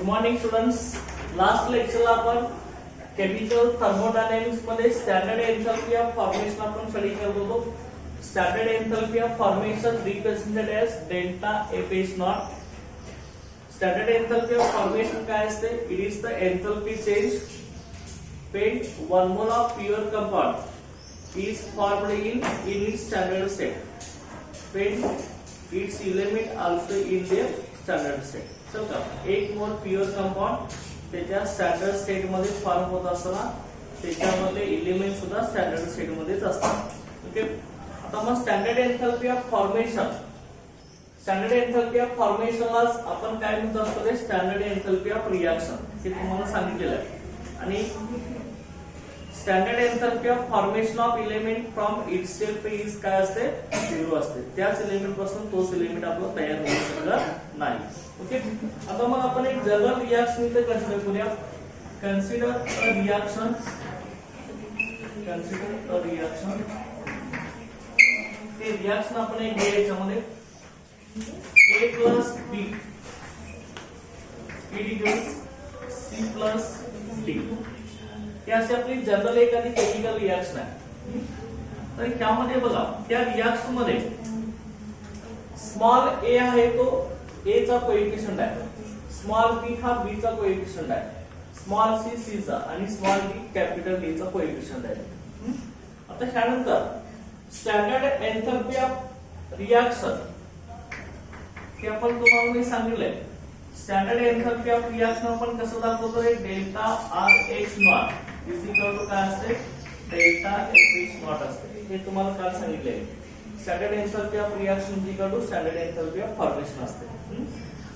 Morning students. Last लेक्चरला आपण chemical thermodynamics मध्ये स्टँडर्ड एंथॅल्पी ऑफ फॉर्मेशन आपण स्टडी करत होतो. Standard enthalpy of formation represented as delta F H not. Standard enthalpy of formation काय असते? It is the enthalpy change when 1 mole of pure compound is formed in its standard state when its element also in their standard state. समजा 1 मोल pure compound त्याच्या standard state मध्ये form होत असताना त्याच्यामधले element सुद्धा स्टँडर्ड स्टेट मध्येच असतात. ओके, आता मग standard enthalpy of formation. Standard enthalpy of फॉर्मेशनलाच आपण काय म्हणतो असतो? ते स्टँडर्ड एंथॅल्पी ऑफ रिएक्शन हे तुम्हाला सांगितलेलं आहे. आणि standard enthalpy of formation of element from itself is काय असते? 0 असते. त्याच एलिमेंट पासून तोच एलिमेंट आपला तयार होऊ शकत नाही. ओके, आता मग आपण एक जनरल रिएक्शन इथे कन्सिडर करूया. Consider a reaction. Consider a reaction. ते रिएक्शन आपण एक घेऊया याच्यामध्ये A plus B equals C plus D. हे अशी आपली जनरल एखादी केमिकल रिएक्शन आहे. तर त्यामध्ये बघा, त्या रिएक्शन मध्ये स्मॉल a आहे तो a चा कोएफिशिएंट आहे, स्मॉल b हा b चा कोएफिशिएंट आहे, स्मॉल c c चा आणि स्मॉल d कॅपिटल D चा कोएफिशिएंट आहे. आता त्यानंतर स्टँडर्ड एंथॅल्पी ऑफ रिएक्शन हे आपण तुम्हाला मी सांगितलंय. स्टँडर्ड एंथॅल्पी ऑफ रिएक्शन आपण कसं दाखवतो? Delta R H not is equal to काय असते? डेल्टा एफ एच नॉट असते. हे तुम्हाला काल सांगितलंय. Standard enthalpy of reaction is equal to standard enthalpy of formation असते.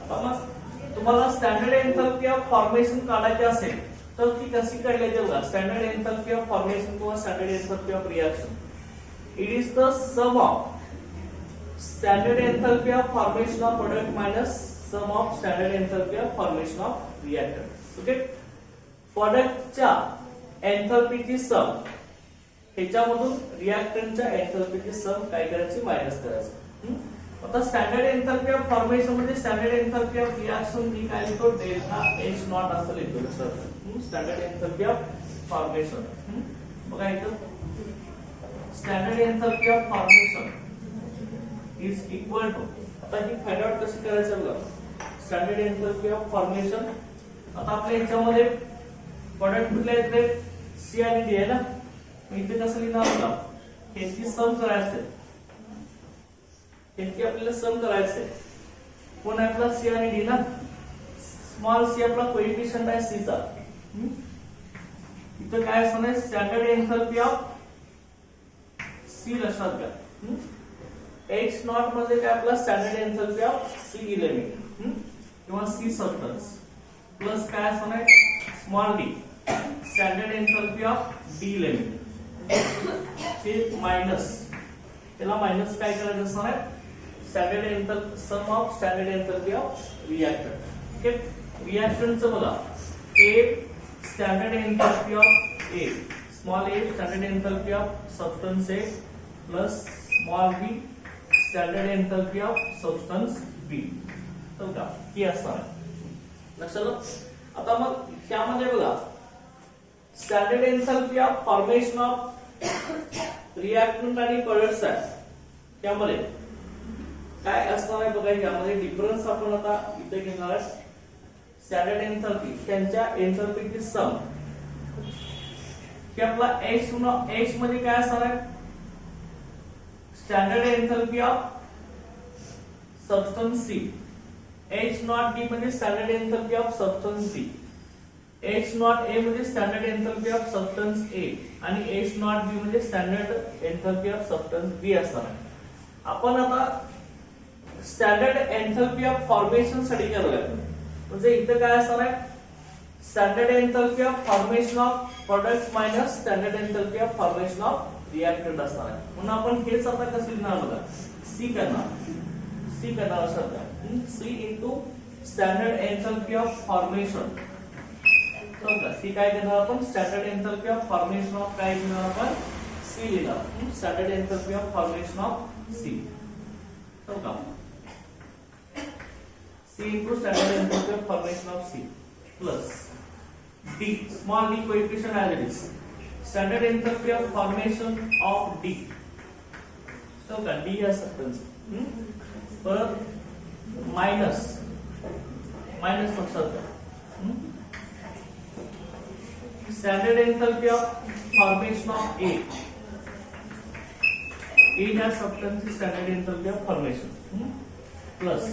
आता मग तुम्हाला स्टँडर्ड एंथॅल्पी ऑफ फॉर्मेशन काढायची असेल तर ती कशी काढली ते बघा. स्टँडर्ड एंथॅल्पी ऑफ फॉर्मेशन किंवा standard enthalpy of reaction it is the sum of standard enthalpy of formation of product minus sum of standard enthalpy of formation of reactant. Okay, प्रोडक्टच्या एंथॅल्पीची सम ह्याच्यामधून रिएक्टंटच्या एंथॅल्पीची सम काय करायची? Minus करायची. आता स्टँडर्ड एंथॅल्पी ऑफ फॉर्मेशन मध्ये स्टँडर्ड एंथॅल्पी ऑफ रिएक्शन मी काय लिहितो? डेल्टा एच नॉट असं लिहितो. स्टँडर्ड एंथॅल्पी ऑफ फॉर्मेशन बघा इथं standard enthalpy of formation is equal to. आता ही फाइंड आउट कशी करायचं बघा. Standard enthalpy of formation. आता आपल्या याच्यामध्ये प्रोडक्ट कुठले आहेत? सी आणि डी आहे ना. इथे कसं लिहिणार बघा? ह्याची सम करायचं. ह्याची आपल्याला सम करायचं. कोण आहे आपला? सी आणि डी ना. स्मॉल सी आपला कोएफिशिएंट आहे सी चा. इथे काय असणार? स्टँडर्ड एंथॅल्पी ऑफ सी लक्षात घ्या. H नॉट म्हणजे काय? आपला standard enthalpy of C element किंवा C सबस्टन्स प्लस काय असणार? Small d standard enthalpy of D element चे मायनस. त्याला मायनस काय करायचं असणार? Standard enthalpy sum of standard enthalpy of reactant. Okay, रिएक्टंटचं बघा. A standard enthalpy of A small a standard enthalpy of substance A plus small b standard enthalpy of substance B. तर का ही असणार लक्षात. आता मग त्यामध्ये बघा standard enthalpy of formation of reactant आणि प्रोडक्ट्स आहे. त्यामध्ये काय असणार आहे बघा. यामध्ये डिफरन्स आपण आता इथे घेणार आहे. स्टँडर्ड एंथॅल्पी त्यांच्या एंथॅल्पीची सम की आपला H मध्ये काय असणार आहे? Standard enthalpy of substance C. H not D म्हणजे standard enthalpy of substance B. H not A म्हणजे standard enthalpy of substance A आणि H नॉट B म्हणजे standard enthalpy of substance B असणार आहे. आपण आता standard enthalpy of formation study करूया. म्हणजे इथे काय असणार आहे? Standard enthalpy of formation of product minus standard enthalpy of formation of reactant असणार आहे. म्हणून आपण हेच आता कसं लिहिणार बघा. सी करणार असं C into standard enthalpy of formation. तर सी काय देणार आपण? Standard enthalpy of formation of काय लिहिणार आपण? सी लिहिणार. Standard enthalpy of formation of C. तर का C into standard enthalpy of formation of C plus D, small d coefficient as it is, standard enthalpy of formation of D. So D has substance. Per minus लक्षात घ्या. Standard enthalpy of formation of A. A has substance is standard enthalpy of formation plus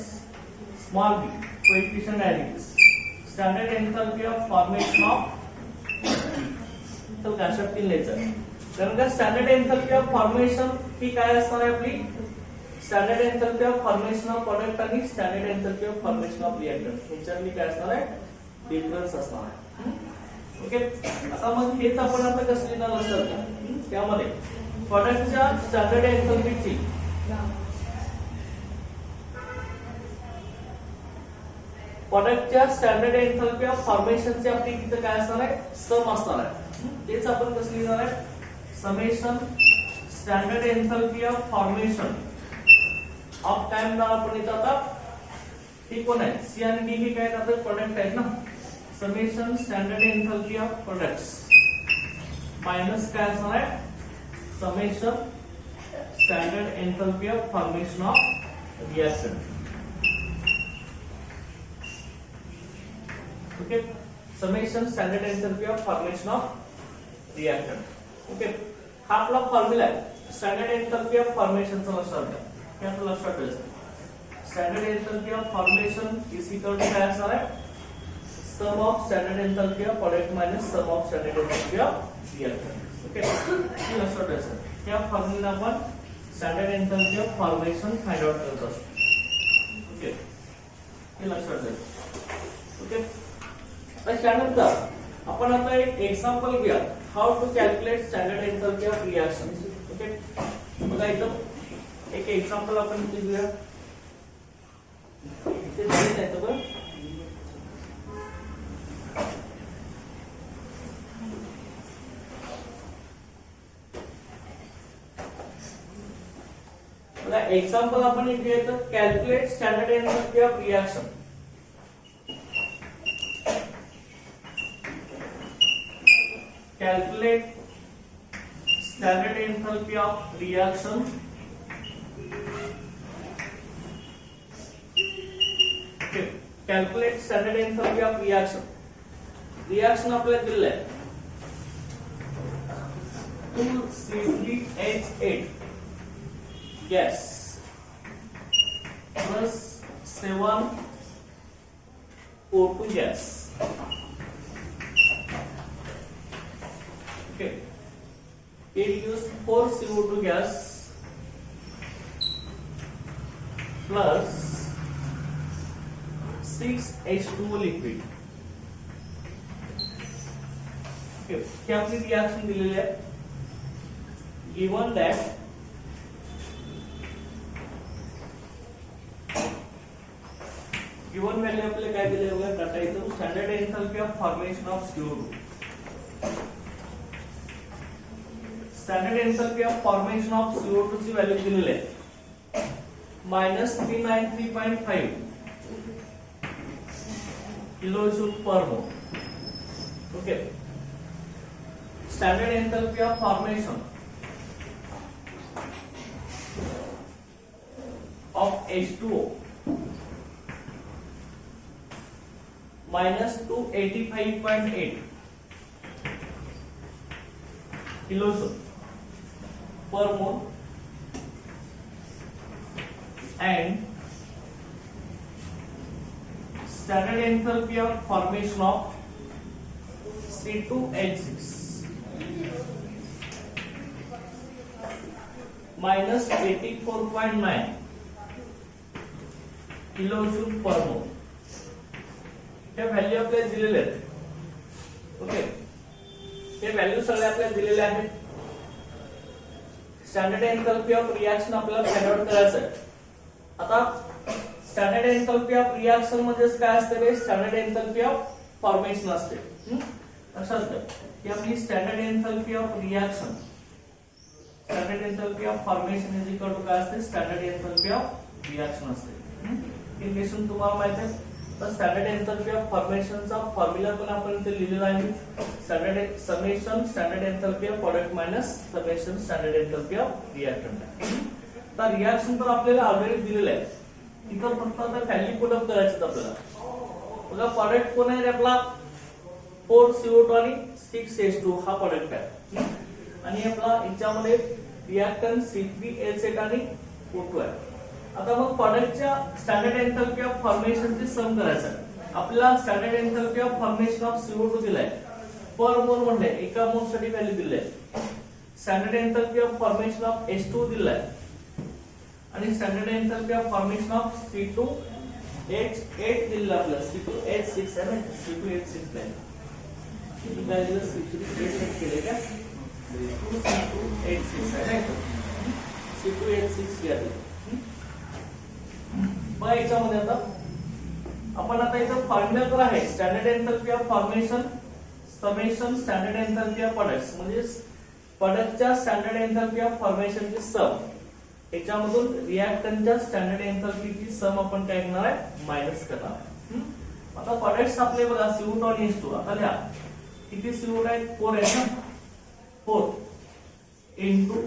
small b coefficient as it is, standard enthalpy of formation of B. तर लक्षात लिहायचं कारण का standard enthalpy of formation ही काय असणार आहे आपली, standard enthalpy of formation of product आणि standard enthalpy of formation of reactant ह्याच्यातली काय असणार आहे, डिफरन्स असणार आहे. ओके, आता मग हेच आपण आता कसं लिहिणार असतं, त्यामध्ये प्रोडक्टच्या स्टँडर्ड एंथॅल्पीची प्रोडक्टच्या स्टँडर्ड एंथॅल्पी ऑफ फॉर्मेशनची आपली इथे काय असणार आहे, सम असणार आहे. तेच आपण कसं लिहिणार आहे, summation standard enthalpy of formation of काय म्हणणार आपण इथं आता, हे कोण आहे, सी आणि डी हे काय आता प्रोडक्ट आहेत ना, summation standard enthalpy of products minus काय असणार आहे, summation standard enthalpy of formation of reaction. Okay, summation standard enthalpy of formation of reactant. Okay, हा आपला फॉर्म्युला आहे स्टँडर्ड एंथॅल्पी ऑफ फॉर्मेशनचा. लक्षात घ्या, हे आपल्याला लक्षात ठेवायचं. Standard enthalpy of formation is equal to काय असणार आहे, sum of standard enthalpy of product minus sum of standard enthalpy of reactant. Okay, हे लक्षात ठेवायचं. या फॉर्म्युला आपण standard enthalpy of formation find out करत असतो. ओके, हे लक्षात ठेवायचं. ओके, त्यानंतर आपण आता एक एक्झाम्पल घेऊया, how to calculate standard enthalpy of reaction. Okay, बघा इथं एक एक्झाम्पल आपण इथे घेऊया. इथे दिलेलं आहे बघा, बघा एक्झाम्पल आपण इथे घेऊया, calculate standard enthalpy of reaction. Calculate standard enthalpy of reaction. Okay, calculate standard enthalpy of reaction. Reaction आपल्याला दिलेलं आहे 2CH8 gas plus 7O2 gas. Okay, it gives 4 CO2 gas plus 6 H2O liquid. Okay, हे आपली reaction दिलेली आहे. Given that given value आपल्याला काय दिले बघा, टाटा इथं standard enthalpy of formation of CO2. Standard enthalpy of formation of CO2 ची व्हॅल्यू दिलेली आहे -393.5 kilojoule per mole. Okay, standard enthalpy of formation of H2O -285.8 kilojule per mole and standard enthalpy of formation of C2H6 -84.9 kilojule per mole. हे value आपल्याला दिलेले आहेत. Okay, हे value सगळे आपल्याला दिलेले आहेत. स्टँडर्ड एंथॅल्पी ऑफ रिएक्शन आपल्याला फाइंड आउट करायचं आहे. आता स्टँडर्ड एंथॅल्पी ऑफ रिएक्शन म्हणजे काय असते रे, स्टँडर्ड एंथॅल्पी ऑफ फॉर्मेशन असते. लक्षात घ्या, ही आपली standard enthalpy of reaction, standard enthalpy of formation is equal to काय असते, स्टँडर्ड एंथॅल्पी ऑफ रिएक्शन असते. इक्वेशन तुम्हाला माहित आहे. तर स्टँडर्ड एंथॅल्पी ऑफ फॉर्मेशनचा फॉर्म्युला पण आपण इथे लिहिलेला आहे. Summation standard enthalpy of product minus summation standard enthalpy of reactant. तर रिएक्शन तर आपल्याला ऑलरेडी दिलेलं आहे. इथं फक्त आता व्हॅल्यू पुट अप करायचं आपल्याला. बघा प्रोडक्ट कोण आहे आपला 4CO2 आणि 6H2 हा प्रोडक्ट आहे. आणि आपला याच्यामध्ये रिएक्टंट C3H8 आणि O2 आहे. आता मग प्रोडक्टच्या स्टँडर्ड एंथॅल्पी ऑफ फॉर्मेशनचे सम करायचं आहे. आपल्याला standard enthalpy of formation of CO2 दिलाय. पर मोल म्हणले एका मोल साठी व्हॅल्यू दिली आहे. Standard enthalpy of formation of H2 दिलाय आणि standard enthalpy of formation of C2H8 दिलेला आपल्याला. C2H6 आहे ना, C2H6 नाही. किती काय दिलं? C2H8 केले का? C2H6 आहे ना, C2H6 घ्या. मग याच्यामध्ये आता आपण आता इथं फॉर्म्युला तर आहे standard enthalpy of formation summation standard enthalpy of products म्हणजे प्रोडक्टच्या स्टँडर्ड एंथॅल्पी ऑफ फॉर्मेशनची सम याच्यामधून रिएक्टंटच्या स्टँडर्ड एंथॅल्पीची सम आपण काय करणार आहे मायनस करणार आहे. आता प्रोडक्ट्स आपले बघा CO2 आणि H2. आता लिहा किती CO2 आहेत 4 आहेत ना. 4 into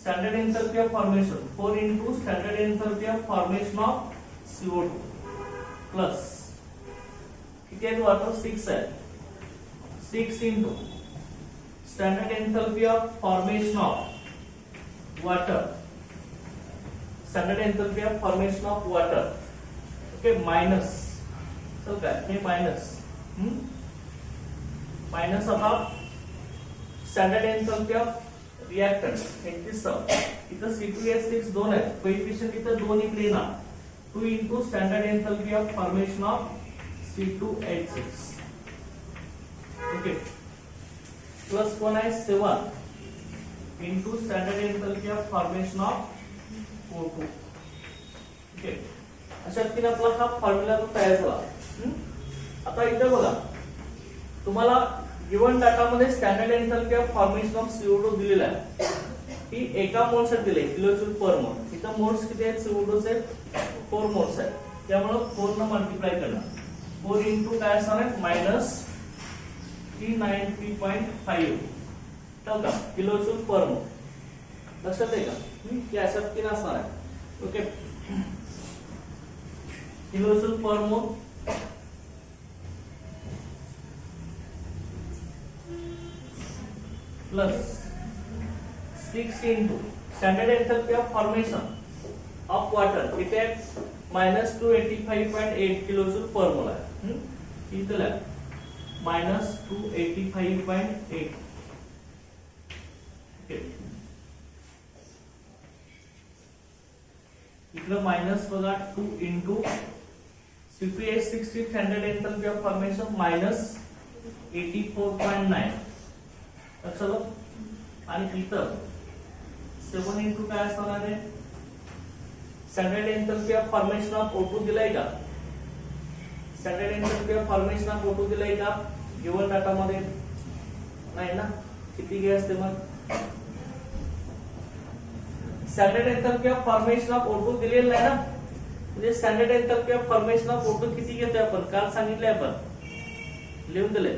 standard enthalpy of formation 4 into standard enthalpy of formation of CO2 plus किती आहे वाटर 6 आहे. 6 into standard enthalpy of formation of water standard enthalpy of formation of water okay minus so काय हे minus आता standard enthalpy of reactant यांची सम. इथं C2H6 2 आहे. Coefficient इथं 2 इकडे येणार. 2 into standard enthalpy of formation of C2H6 okay plus कोण आहे 7 into standard enthalpy of formation of O2 okay. अशा रीतीने आपला हा फॉर्म्युला तयार झाला. आता इथे बघा तुम्हाला गिवन डाटा मध्ये standard enthalpy of formation of CO2 दिलेला आहे. ही एका मोल साठी दिले किलोजूल पर मोल. इथं मोल्स किती आहेत CO2 चे 4 मोल्स आहेत. त्यामुळे 4 न मल्टिप्लाय करणार. 4 into काय असणार आहे मायनस 393.5 तर का किलोजूल पर मोल. लक्षात आहे का की अशा रीतीने असणार आहे ओके. किलोजूल पर मोल plus 6 into standard enthalpy of formation of water इथे minus 285.8 किलोजूल पर मोल आहे. इथला minus 285.8 इकडे मायनस बघा 2 into C2H6 standard enthalpy of formation minus 84.9 आणि इतर 7 into काय असणार आहे standard enthalpy of formation of O2 दिलाय का. Standard enthalpy of formation of O2 दिलाय का गिवन डाटा मध्ये नाही ना. किती घे असते मग standard enthalpy of formation of O2 दिलेलं आहे ना. म्हणजे standard enthalpy of formation of O2 किती घेतोय आपण काल सांगितलंय आपण लिहून दिले.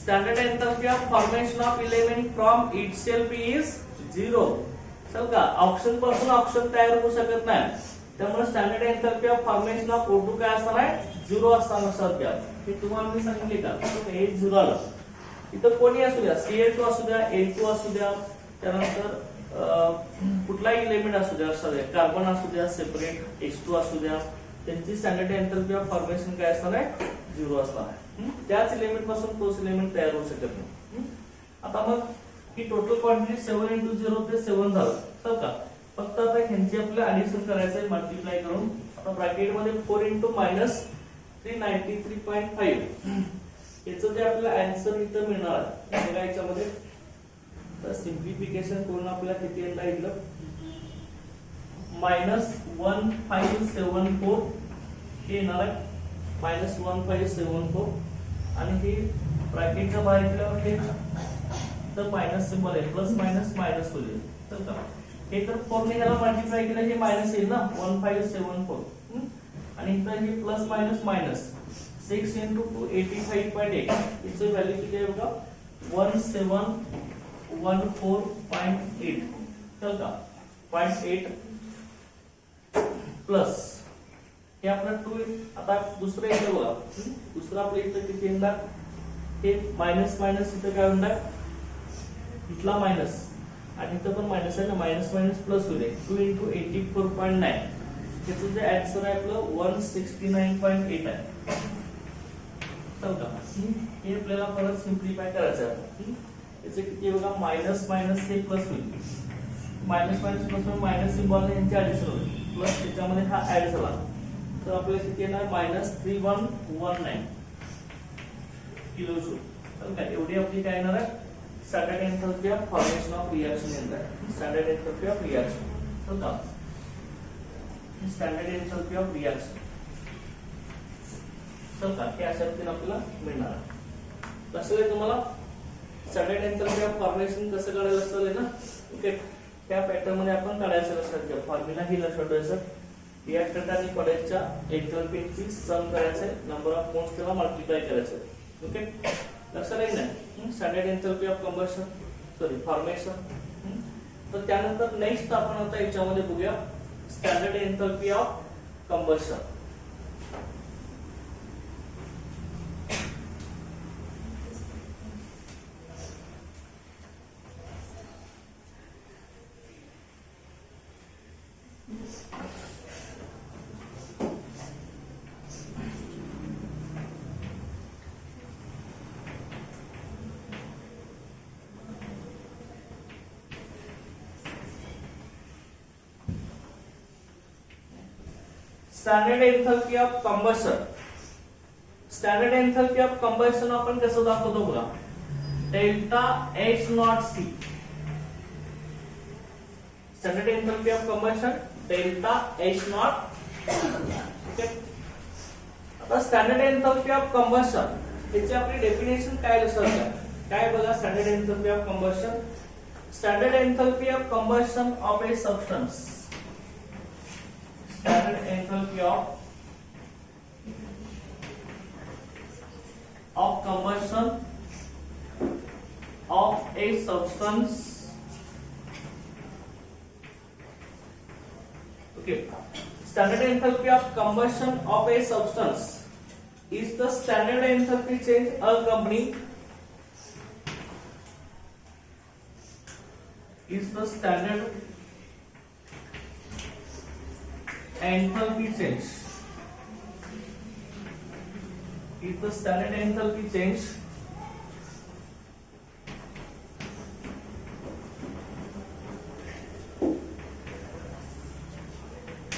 Standard enthalpy of formation of element from itself is 0. चल का ऑक्सिजन पासून ऑक्सिजन तयार होऊ शकत नाही. त्यामुळे standard enthalpy of formation of O2 काय असणार आहे 0 असणार लक्षात घ्या. हे तुम्हाला मी सांगितले का हे 0 आलं. इथं कोणी असू द्या Cl2 असू द्या L2 असू द्या त्यानंतर कुठलाही एलिमेंट असू द्या लक्षात घ्या. कार्बन असू द्या सेपरेट H2 असू द्या त्यांची स्टँडर्ड एंथॅल्पी ऑफ फॉर्मेशन काय असणार आहे 0 असणार आहे. त्याच एलिमेंट पासून तोच एलिमेंट तयार होऊ शकत नाही. आता मग ही टोटल क्वांटिटी 7 into 0 ते 7 झालं तर का फक्त आता ह्यांची आपल्याला ऍडिशन करायचं आहे मल्टिप्लाय करून. आता ब्रॅकेट मध्ये 4 into minus 393.5 याचं जे आपल्याला आन्सर इथं मिळणार आहे बघा याच्यामध्ये तर सिम्प्लिफिकेशन करून आपल्याला किती येणार इथलं -1574 हे येणार आहे -1574 आणि हे ब्रॅकेटच्या बाहेर गेल्यावर तर मायनस सिंबल आहे प्लस मायनस मायनस होईल. तर हे तर 4 ने याला मल्टिप्लाय केलं हे मायनस येईल ना 1574 आणि इथं हे प्लस मायनस मायनस 6 into 2 85.8 याची व्हॅल्यू किती आहे बघा 1714.8 चल का 0.8 प्लस हे आपलं 2 आता दुसरं इथं बघा दुसरं आपलं इथं किती येणार हे मायनस मायनस इथं काय होणार इथला मायनस आणि इथं पण मायनस आहे ना मायनस मायनस प्लस होईल 2 into 84.9 याचं जे आन्सर आहे आपलं 169.8 आहे चल का हे आपल्याला परत सिम्प्लिफाय करायचं आहे याचे किती बघा मायनस मायनस हे प्लस होईल minus minus plus minus symbol यांचे ऍडिशन होईल प्लस त्याच्यामध्ये हा ऍड झाला तर आपल्याला किती येणार -3119 किलो जूल तर काय एवढी आपली काय येणार आहे standard enthalpy of formation of reaction येणार आहे स्टँडर्ड एंथैल्पी ऑफ रिएक्शन तर का स्टँडर्ड एंथैल्पी ऑफ रिएक्शन तर का हे अशा पद्धतीने आपल्याला मिळणार आहे लक्षात आहे तुम्हाला स्टँडर्ड एंथैल्पी ऑफ फॉर्मेशन कसं काढायचं असतं ना ओके त्या पॅटर्न मध्ये आपण काढायचं लक्षात घ्या फॉर्म्युला ही लक्षात ठेवायचं रिएक्टंट आणि प्रोडक्टच्या एंथैल्पीची सम करायचं नंबर ऑफ मोल्स त्याला मल्टिप्लाय करायचं ओके लक्षात आहे ना standard enthalpy of combustion sorry formation तर त्यानंतर नेक्स्ट आपण आता याच्यामध्ये बघूया standard enthalpy of combustion standard enthalpy of combustion standard enthalpy of combustion आपण कसं दाखवतो बघा delta H not C standard enthalpy of combustion delta H not okay आता स्टँडर्ड एंथैल्पी ऑफ कंबशन याची आपली डेफिनेशन काय लक्षात काय बघा standard enthalpy of combustion standard enthalpy of combustion of A substance standard enthalpy of combustion of a substance okay standard enthalpy of combustion of a substance is the standard enthalpy change accompanying is the standard enthalpy change is the standard enthalpy change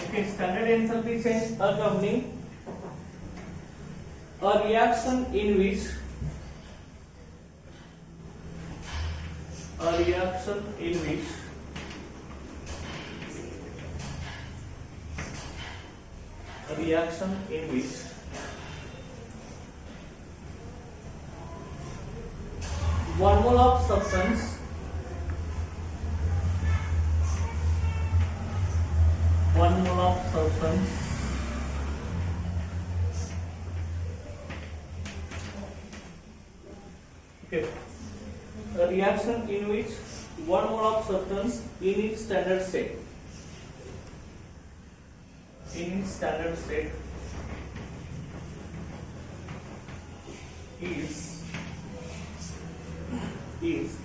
okay standard enthalpy change accompanying a reaction in which one mole of substance okay a reaction in which 1 mole of substance in its standard state is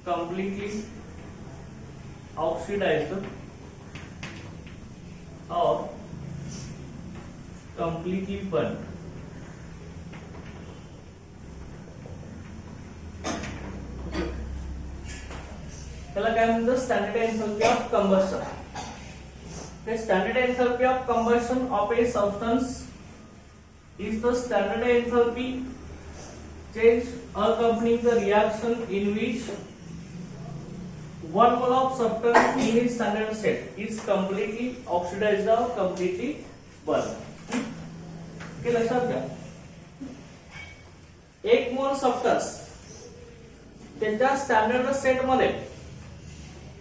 completely oxidized or completely burnt त्याला काय म्हणतात standard enthalpy of combustion the standard enthalpy of combustion of a substance is the standard enthalpy change accompanying the reaction in which 1 mole of substance in its standard state is completely oxidized or completely burned हे लक्षात घ्या 1 मोल substance त्याच्या standard state मध्ये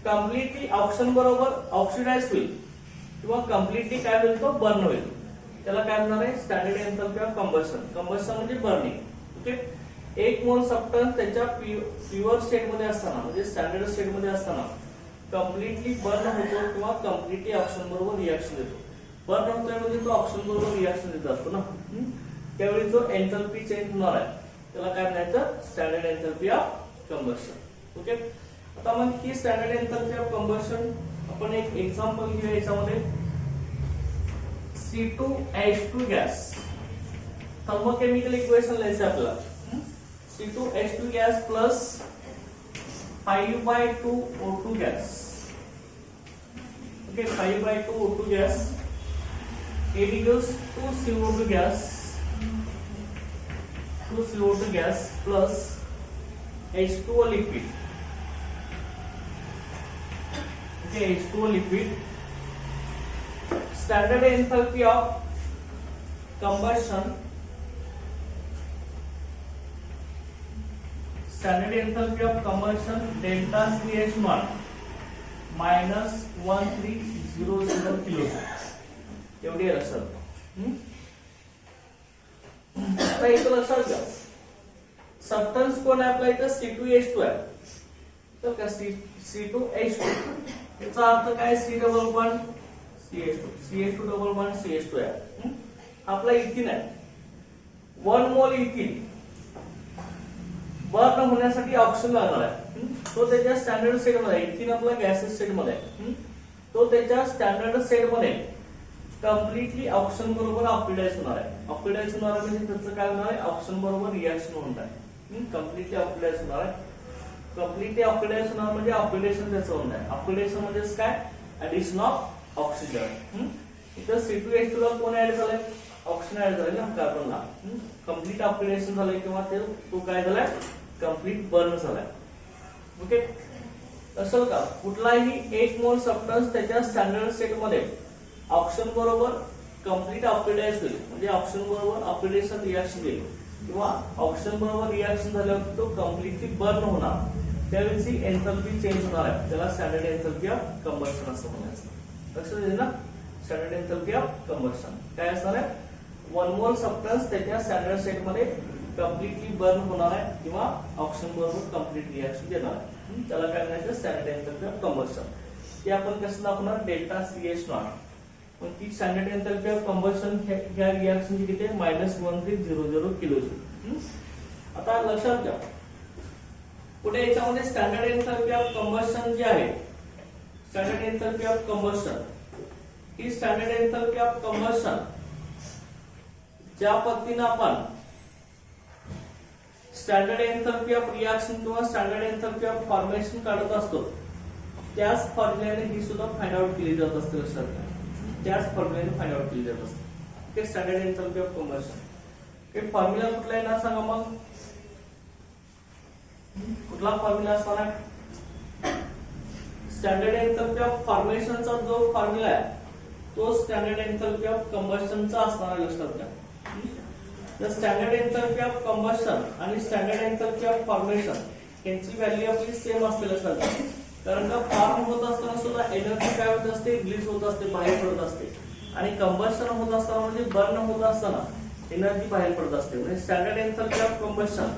completely oxygen बरोबर oxidise होईल किंवा completely काय होईल तो बर्न होईल, त्याला काय म्हणणार आहे standard enthalpy of combustion. Combustion म्हणजे बर्निंग. ओके. एक मोल सबस्टन्स त्याच्या प्युअर स्टेट मध्ये असताना म्हणजे स्टँडर्ड स्टेट मध्ये असताना कम्प्लिटली बर्न होतो किंवा कम्प्लिटली ऑक्सिजन बरोबर रिएक्शन देतो. बर्न होतोय म्हणजे तो ऑक्सिजन बरोबर रिएक्शन देत असतो ना, त्यावेळी जो एंथॅल्पी चेंज होणार आहे त्याला काय म्हणायचं standard enthalpy of combustion. Okay. आता मग ही स्टँडर्ड एंथॅल्पी ऑफ कंबशन आपण एक एक्झाम्पल घेऊया. याच्यामध्ये C2H2 गॅस थर्मोकेमिकल इक्वेशन लिहायचं आपल्याला. C2H2 gas plus 5/2 O2 gas. Okay. 5/2 O2 gas it equals 2 CO2 gas, 2 CO2 gas plus H2O liquid. Okay, H2O liquid. Standard enthalpy of combustion. Standard enthalpy of combustion delta CH naught minus 1300 kilojoule. एवढी लक्षात. आता इथं लक्षात घ्या substance कोण आहे आपला इथं C2H2 आहे. तर का C2H2 याचा अर्थ काय C double bond CH2 CH2 double bond CH2 आहे. आपला इथिन आहे. 1 मोल इथिन बर्न होण्यासाठी ऑक्सिजन लागणार आहे. तो त्याच्या स्टँडर्ड स्टेट मध्ये इथिन आपला गॅसेस स्टेट मध्ये आहे. तो त्याच्या स्टँडर्ड स्टेट मध्ये कम्प्लिटली ऑक्सिजन बरोबर ऑक्सिडाइज होणार आहे. ऑक्सिडाइज होणार आहे म्हणजे त्याचं काय होणार आहे ऑक्सिजन बरोबर रिएक्शन होणार आहे. कम्प्लिटली ऑक्सिडाइज होणार आहे. कम्प्लिटली ऑक्सिडाइज होणार म्हणजे ऑक्सिडेशन त्याचं होणार आहे. ऑक्सिडेशन म्हणजे काय ऍडिशन ऑफ ऑक्सिजन. इथं C2H2 ला कोण ऍड झालंय ऑक्सिजन ऍड झालंय ना कार्बनला. कम्प्लीट ऑक्सिडेशन झालंय किंवा तो काय झालाय कम्प्लीट बर्न झालाय. ओके. असं का कुठलाही एक मोल सबस्टन्स त्याच्या स्टँडर्ड स्टेट मध्ये ऑक्सिजन बरोबर कम्प्लीट ऑक्सिडाइज होईल म्हणजे ऑक्सिजन बरोबर ऑक्सिडेशन रिएक्शन देईल किंवा ऑक्सिजन बरोबर रिएक्शन झाल्यावर तो कम्प्लिटली बर्न होणार, त्यावेळी एंथॅल्पी चेंज होणार आहे. त्याला स्टँडर्ड एंथॅल्पी ऑफ कंबशन असं म्हणायचं. लक्षात येईल ना. स्टँडर्ड एंथॅल्पी ऑफ कंबशन काय असणार आहे 1 मोल सबस्टन्स त्याच्या स्टँडर्ड स्टेट मध्ये कम्प्लिटली बर्न होणार आहे किंवा ऑक्सिजन बरोबर कम्प्लीट रिएक्शन देणार आहे. त्याला काय म्हणायचं स्टँडर्ड एंथॅल्पी ऑफ कंबशन. ते आपण कसं दाखवणार डेल्टा CH नॉट. पण ती स्टँडर्ड एंथॅल्पी ऑफ कंबशन ह्या रिएक्शनची किती आहे -1300 किलोजूल. आता लक्षात घ्या पुढे याच्यामध्ये स्टँडर्ड एंथॅल्पी ऑफ कंबशन जी आहे स्टँडर्ड एंथॅल्पी ऑफ कंबशन ही स्टँडर्ड एंथॅल्पी ऑफ कंबशन ज्या पद्धतीने आपण स्टँडर्ड एंथॅल्पी ऑफ रिएक्शन किंवा स्टँडर्ड एंथॅल्पी ऑफ फॉर्मेशन काढत असतो त्याच फॉर्म्युल्याने ही सुद्धा फाइंड आउट केली जात असते. लक्षात घ्या त्याच फॉर्म्युल्याने फाइंड आउट केली जात असते. Okay. Standard enthalpy of combustion हे फॉर्म्युला कुठला आहे ना सांगा मग. कुठला फॉर्म्युला असणार आहे स्टँडर्ड एंथॅल्पी ऑफ फॉर्मेशनचा जो फॉर्म्युला आहे तो स्टँडर्ड एंथॅल्पी ऑफ कंबशनचा असणार आहे. लक्षात घ्या the standard enthalpy of combustion आणि स्टँडर्ड एंथॅल्पी ऑफ फॉर्मेशन यांची व्हॅल्यू आपली सेम असते. लक्षात घ्या कारण का फॉर्म होत असताना सुद्धा एनर्जी काय होत असते रिलीज होत असते बाहेर पडत असते आणि कंबशन होत असताना म्हणजे बर्न होत असताना एनर्जी बाहेर पडत असते. म्हणजे स्टँडर्ड एंथॅल्पी ऑफ कंबशन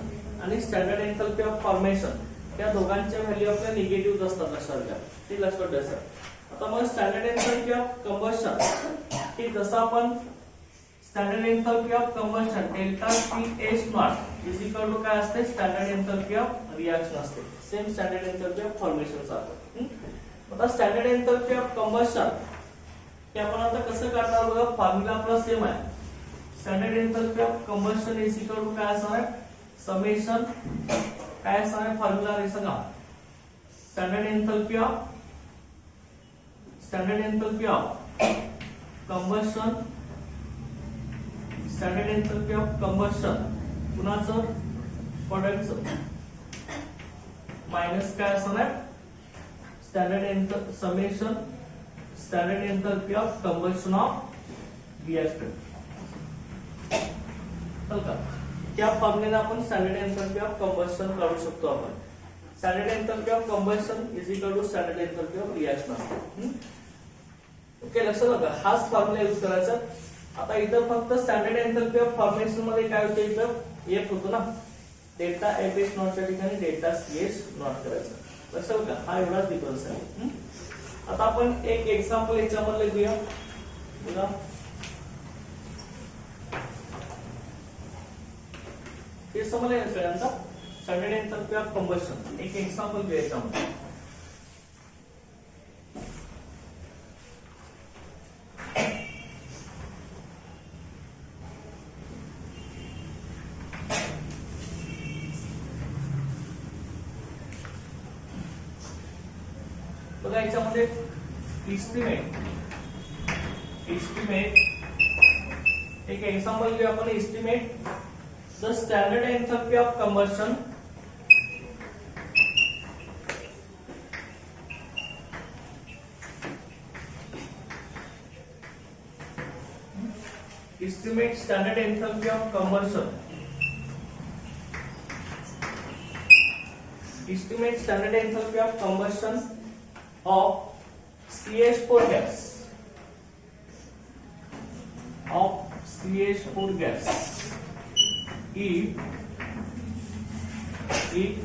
आणि स्टँडर्ड एंथॅल्पी ऑफ फॉर्मेशन या दोघांच्या व्हॅल्यू आपल्या निगेटिव्ह असतात. लक्षात घ्या ते लक्षात द्यायचं. आता मग स्टँडर्ड एंथॅल्पी ऑफ कंबशन हे जसं आपण standard enthalpy of combustion delta CH not is equal to काय असते स्टँडर्ड एंथॅल्पी ऑफ रिएक्शन असते. Same standard enthalpy of formation सारखं. आता स्टँडर्ड एंथॅल्पी ऑफ कंबशन हे आपण आता कसं काढणार बघा फॉर्म्युला आपला सेम आहे. Standard enthalpy of combustion is equal to काय असणार आहे समेशन काय असणार आहे फॉर्म्युला रे सांगा standard enthalpy of combustion standard enthalpy of combustion कुणाचं प्रोडक्टचं मायनस काय असणार standard summation standard enthalpy of combustion of reactant. चल का त्या फॉर्म्युला आपण स्टँडर्ड एंथॅल्पी ऑफ कंबशन काढू शकतो आपण. Standard enthalpy of combustion is equal to standard enthalpy of reaction असते. ओके, लक्षात बघा हाच फॉर्म्युला यूज करायचा. आता इथं फक्त स्टँडर्ड एंथॅल्पी ऑफ फॉर्मेशन मध्ये काय होतं, इथं एक होतो ना, डेल्टा एफ नॉटच्या ठिकाणी डेल्टा सीएच नॉट करायचं. लक्षात बघा हा एवढाच डिफरन्स आहे. आता आपण एक एक्झाम्पल याच्यामध्ये घेऊया. बघा हे समजलं सगळ्यांना स्टँडर्ड एंथॅल्पी ऑफ कंबशन. एक एक्झाम्पल घेऊया याच्यामध्ये. बघा याच्यामध्ये इस्टिमेट एक एक्झाम्पल घेऊ आपण. Estimate the standard enthalpy of combustion estimate standard enthalpy of combustion. Estimate standard enthalpy of combustion of CH4 gas. If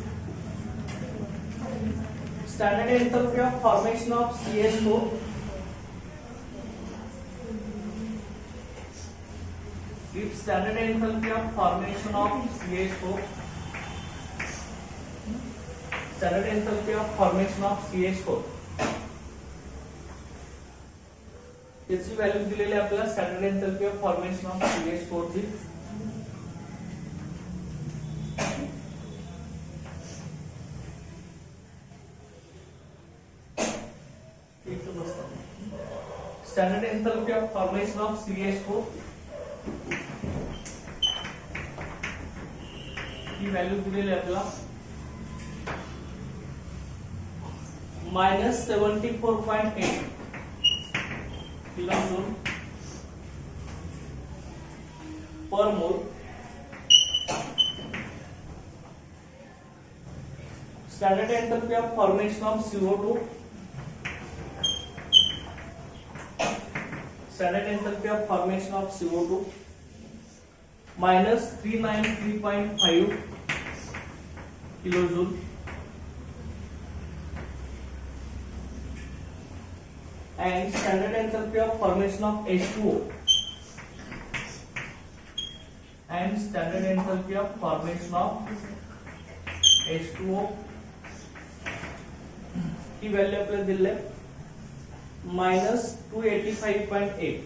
standard enthalpy of formation of CH4 if standard enthalpy of formation of CH4 standard enthalpy of formation of CH4 याची value दिलेली आहे आपल्याला. Standard enthalpy of formation of CH4 ची standard enthalpy of formation of CH4 ही value दिलेली आहे आपल्याला -74.8 kilojoule per mole. Standard enthalpy of formation of CO2 standard enthalpy of formation of CO2 -393.5 kilojoule and standard enthalpy of formation of H2O and standard enthalpy of formation of H2O की value आपल्याला दिले -285.8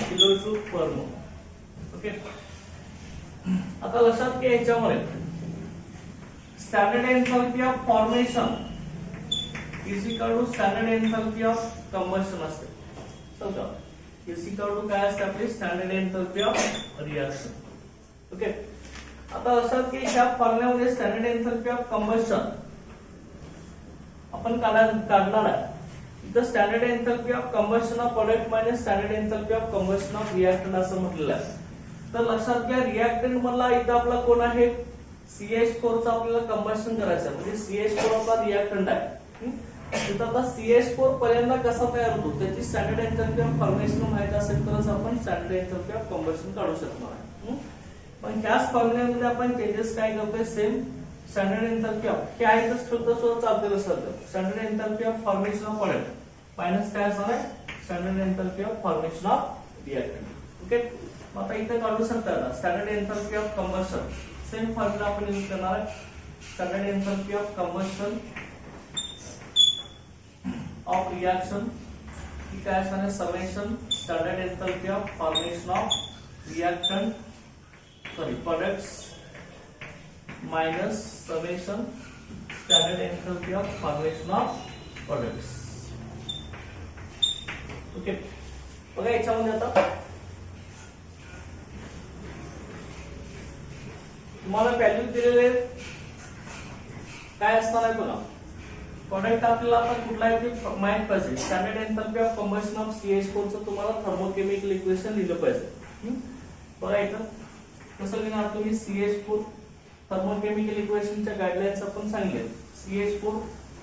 kilojoule per mole. Okay, आता लक्षात घ्या याच्यामध्ये standard enthalpy of formation is equal to standard enthalpy of combustion असते. समजा is equal to काय असते आपली standard enthalpy of reaction. Okay, आता लक्षात की ह्या फॉर्म्युल्यामध्ये स्टँडर्ड एंथॅल्पी ऑफ कंबशन आपण काढणार आहे. इथं standard enthalpy of combustion of product minus standard enthalpy of combustion of reactant असं म्हटलेलं आहे. तर लक्षात घ्या रिएक्टंट मधला इथं आपला कोण आहे CH4 चा आपल्याला कंबशन करायचं आहे. म्हणजे CH4 आपला रिएक्टंट आहे. इथं आता CH4 पर्यंत कसा तयार होतो त्याची स्टँडर्ड एंथॅल्पी ऑफ फॉर्मेशन माहिती असेल तरच आपण स्टँडर्ड एंथॅल्पी ऑफ कंबशन काढू शकणार आहे. पण ह्याच फॉर्म्युल्यामध्ये आपण चेंजेस काय करतोय सेम स्टँडर्ड एंथॅल्पी ऑफ हे आहेच शुद्ध स्वरूप चालते. Standard enthalpy of formation of product minus काय असणार आहे standard enthalpy of formation of reactant. Okay, मग आता इथे काढू शकता standard enthalpy of combustion same formula आपण यूज करणार आहे. Standard enthalpy of combustion of reaction ही काय असणार आहे summation standard enthalpy of formation of reactant products minus summation standard enthalpy of formation of products. Okay, बघा याच्यामध्ये आता तुम्हाला व्हॅल्यू दिलेले काय असणार आहे बघा. प्रोडक्ट आपल्याला आता कुठला आहे ते माहित पाहिजे. Standard enthalpy of combustion of CH4 चं तुम्हाला थर्मोकेमिकल इक्वेशन लिहिलं पाहिजे. बघा इथं कसं लिहिणार तुम्ही CH4 थर्मोकेमिकल इक्वेशनच्या गाईडलाईन्स आपण सांगितले. CH4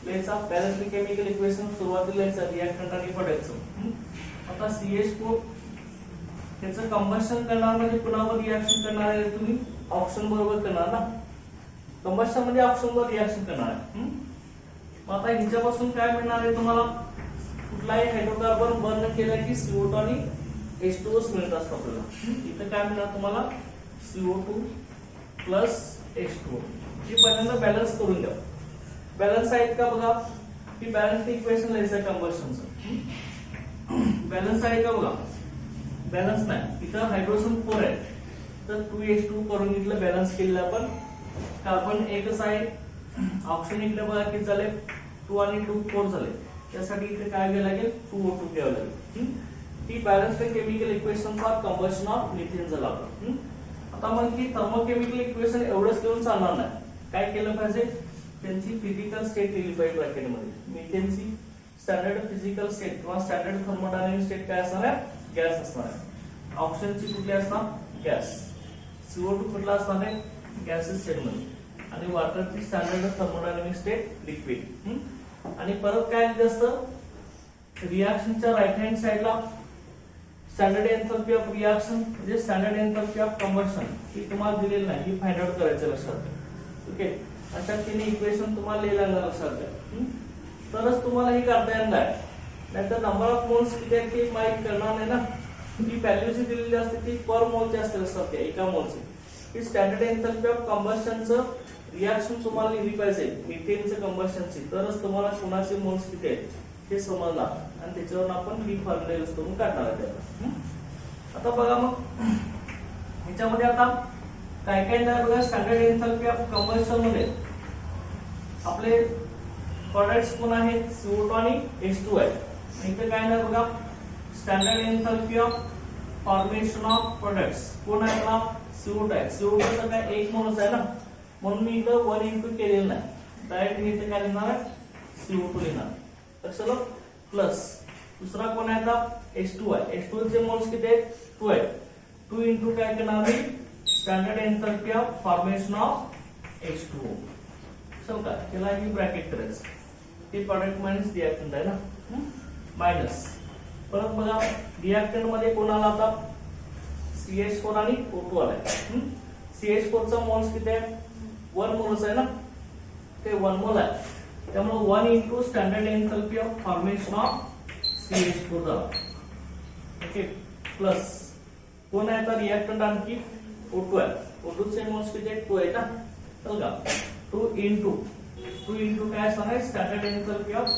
लेचा बॅलन्स्ड केमिकल इक्वेशन सुरुवातीला लिहायचं रिएक्टंट आणि प्रोडक्टचं. आता CH4 त्याचं कंबशन करणार म्हणजे पुन्हा रिएक्शन करणार आहे तुम्ही ऑक्सिजन बरोबर करणार ना. कंबशन म्हणजे ऑक्सिजन बरोबर रिएक्शन करणार आहे. मग आता ह्याच्यापासून काय मिळणार आहे तुम्हाला? कुठलाही हायड्रोकार्बन बर्न केला की CO2 आणि H2O मिळत असतं आपल्याला. इथं काय मिळणार तुम्हाला? CO2 plus H2O. हे पहिल्यांदा बॅलन्स करून घ्या. बॅलन्स आहेत का बघा. ही बॅलन्स इक्वेशन लिहायचं कंबशनचं. बॅलन्स आहे का बघा. बॅलन्स नाही. इथं हायड्रोजन 4 आहे तर 2H2 करून घेतलं बॅलन्स केलेलं आपण. कार्बन एकच आहे. ऑक्सिजन इकडे बघा किती झाले 2 आणि 2 4 झाले. त्यासाठी इथे काय घ्यायला लागेल 2O2 घ्यावं लागेल. ती balanced chemical equation for combustion of methane झाला आपण. आता मग ही थर्मोकेमिकल इक्वेशन एवढंच घेऊन चालणार नाही. काय केलं पाहिजे त्यांची फिजिकल स्टेट लिहिली पाहिजे ब्रॅकेटमध्ये. मिथेनची स्टँडर्ड फिजिकल स्टेट किंवा स्टँडर्ड थर्मोडायनामिक स्टेट काय असणार आहे? गॅस असणार आहे. ऑक्सिजनची कुठली असणार? गॅस. CO2 कुठला असणार आहे? गॅसेस स्टेट मध्ये. आणि वॉटरची स्टँडर्ड थर्मोडायनामिक स्टेट लिक्विड. आणि परत काय लिहिलं असतं रिएक्शनच्या राईट हँड साइडला स्टँडर्ड एन्थॅल्पी ऑफ रिएक्शन म्हणजे स्टँडर्ड एन्थॅल्पी ऑफ कंबशन ही तुम्हाला दिलेली नाही. ही फाइंड आउट करायचं लक्षात. ओके अशा तिन्ही इक्वेशन तुम्हाला लिहायला लागणार लक्षात घ्या. तरच तुम्हाला ही करता येणार आहे. नाहीतर नंबर ऑफ मोल्स किती आहेत ते माहित करणार नाही ना. ती व्हॅल्यू जी दिलेली असते ती पर मोलची असते लक्षात घ्या. एका मोलची. ही स्टँडर्ड एन्थॅल्पी ऑफ कंबशनचं रिएक्शन तुम्हाला लिहिली पाहिजे मिथेनचं कंबशनची. तरच तुम्हाला कोणाचे मोल्स किती आहेत हे समजणार आणि त्याच्यावर आपण ही फॉर्म्युला यूज करून काढणार आहे. आता बघा मग ह्याच्यामध्ये आता काय काय नाही बघा. स्टँडर्ड एन्थॅल्पी ऑफ कंबशन मध्ये आपले प्रोडक्ट्स कोण आहेत? CO2 आणि H2 आहे. इथे काय नाही बघा. Standard enthalpy of formation of products कोण आहे ना? CO2 आहे. CO2 चा काय एक मोलच आहे ना म्हणून मी इथं 1 इंटू केलेलं नाही. डायरेक्ट मी इथे काय लिहिणार आहे? CO2 लिहिणार. लक्षात प्लस दुसरा कोण आहे आता? H2 आहे. H2 चे मोल्स किती आहेत? 2 आहेत. 2 इंटू काय करणार मी? Standard enthalpy of formation of H2O. समजा का त्याला ही ब्रॅकेट करायचं. ते प्रोडक्ट मायनस रिएक्टंट आहे ना. मायनस परत बघा रिएक्टंट मध्ये कोण आला आता? CH4 आणि O2 आलाय. CH4 चा मोल्स किती आहे? 1 मोल्स आहे ना. ते 1 मोल आहे. त्यामुळे 1 into standard enthalpy of formation of CH4 झाला. ओके प्लस कोण आहे आता रिएक्टंट आणखी? O2 आहे. O2 चे मोल्स किती आहेत? 2 आहे ना. बघा 2 इंटू काय असणार आहे? Standard enthalpy of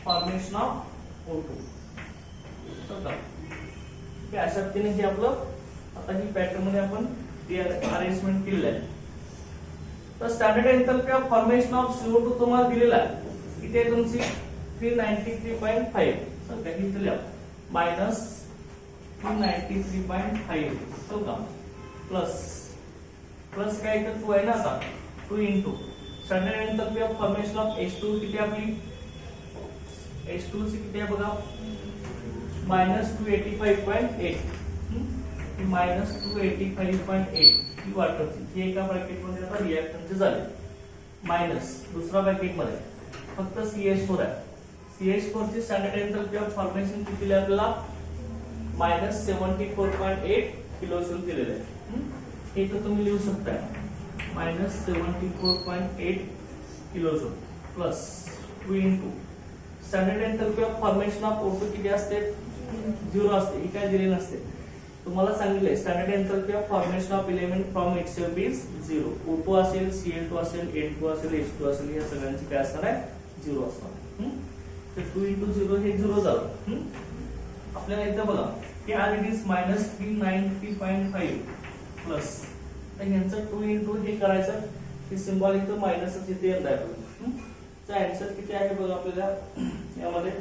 formation of O2. अशा पद्धतीने हे आपलं आता ही पॅटर्न मध्ये आपण अरेंजमेंट केलेलं आहे. तर standard enthalpy of formation of CO2 तुम्हाला दिलेला आहे. इथे तुमची 393.5 सध्या इथे लिहा मायनस 393.5 समजा प्लस काय इथं 2 आहे ना. आता 2 into standard enthalpy of formation of H2 किती आपली? H2 ची किती आहे बघा मायनस 285.8. मायनस 285.8 ही वॉटरची. ही एका ब्रॅकेट मध्ये आता रिएक्टंटचे झाले. मायनस दुसरा ब्रॅकेट मध्ये फक्त CH4 आहे. CH4 ची स्टँडर्ड एन्थॅल्पी ऑफ फॉर्मेशन किती दिली आपल्याला? मायनस 74.8 किलोजूल दिलेले आहे. हे तर तुम्ही लिहू शकता minus 74.8 kilojoule plus 2 into standard enthalpy of formation of O2 किती असते? 0 असते. ही काय दिली नसते. तुम्हाला सांगितलंय standard enthalpy of formation of element from itself is 0. O2 असेल, Cl2 असेल, N2 असेल, H2 असेल या सगळ्यांची काय असणार आहे? 0 असणार. तर 2 इंटू 0 हे 0 झालं. आपल्याला इथं बघा की R it is minus 393.5 plus तर ह्यांचं 2 इंटू हे करायचं. हे सिम्बॉल इथं मायनसच इथे येत आहे. चा आन्सर किती आहे बघा आपल्याला यामध्ये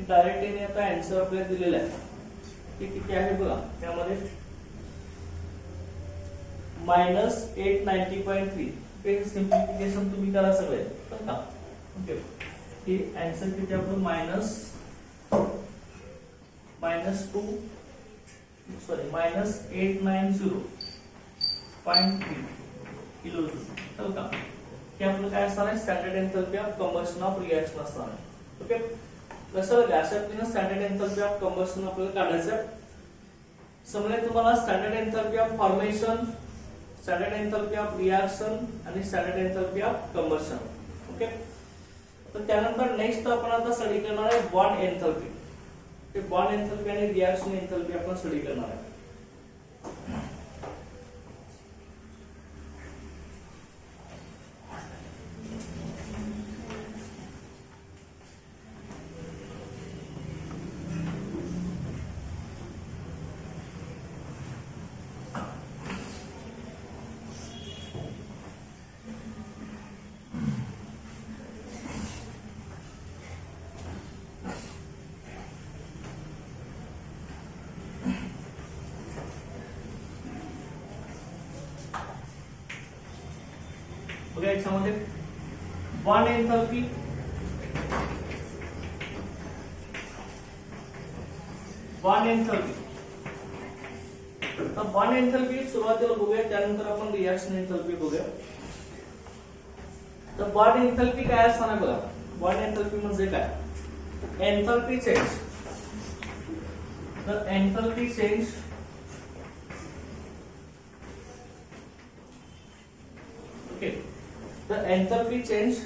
डायरेक्ट येणे आता आन्सर आपल्याला दिलेला आहे. ते किती आहे बघा त्यामध्ये मायनस 890.3. ते सिम्प्लिफिकेशन तुम्ही करा सगळे बरं का. ओके हे आन्सर किती आपलं मायनस 2 सॉरी -890.3 किलो जूल. चल का हे आपलं काय असणार आहे standard enthalpy of combustion of reaction असणार आहे. ओके कसं अशा पद्धतीने स्टँडर्ड एंथॅल्पी ऑफ कंबशन आपल्याला काढायचं आहे. समजा तुम्हाला standard enthalpy of formation, standard enthalpy of reaction आणि standard enthalpy of combustion. Okay तर त्यानंतर नेक्स्ट आपण आता स्टडी करणार आहे बॉन्ड एंथॅल्पी. ते बॉन्ड एंथॅल्पी आणि रिएक्शन एंथॅल्पी आपण स्टडी करणार आहे. बघा याच्यामध्ये बॉन्ड एंथॅल्पी, बॉन्ड एंथॅल्पी. तर बॉन्ड एंथॅल्पी सुरुवातीला बघूया, त्यानंतर आपण रिएक्शन एंथॅल्पी बघूया. तर बॉन्ड एंथॅल्पी काय असणार आहे बघा. बॉन्ड एंथॅल्पी म्हणजे काय? Enthalpy change. तर enthalpy change okay the enthalpy change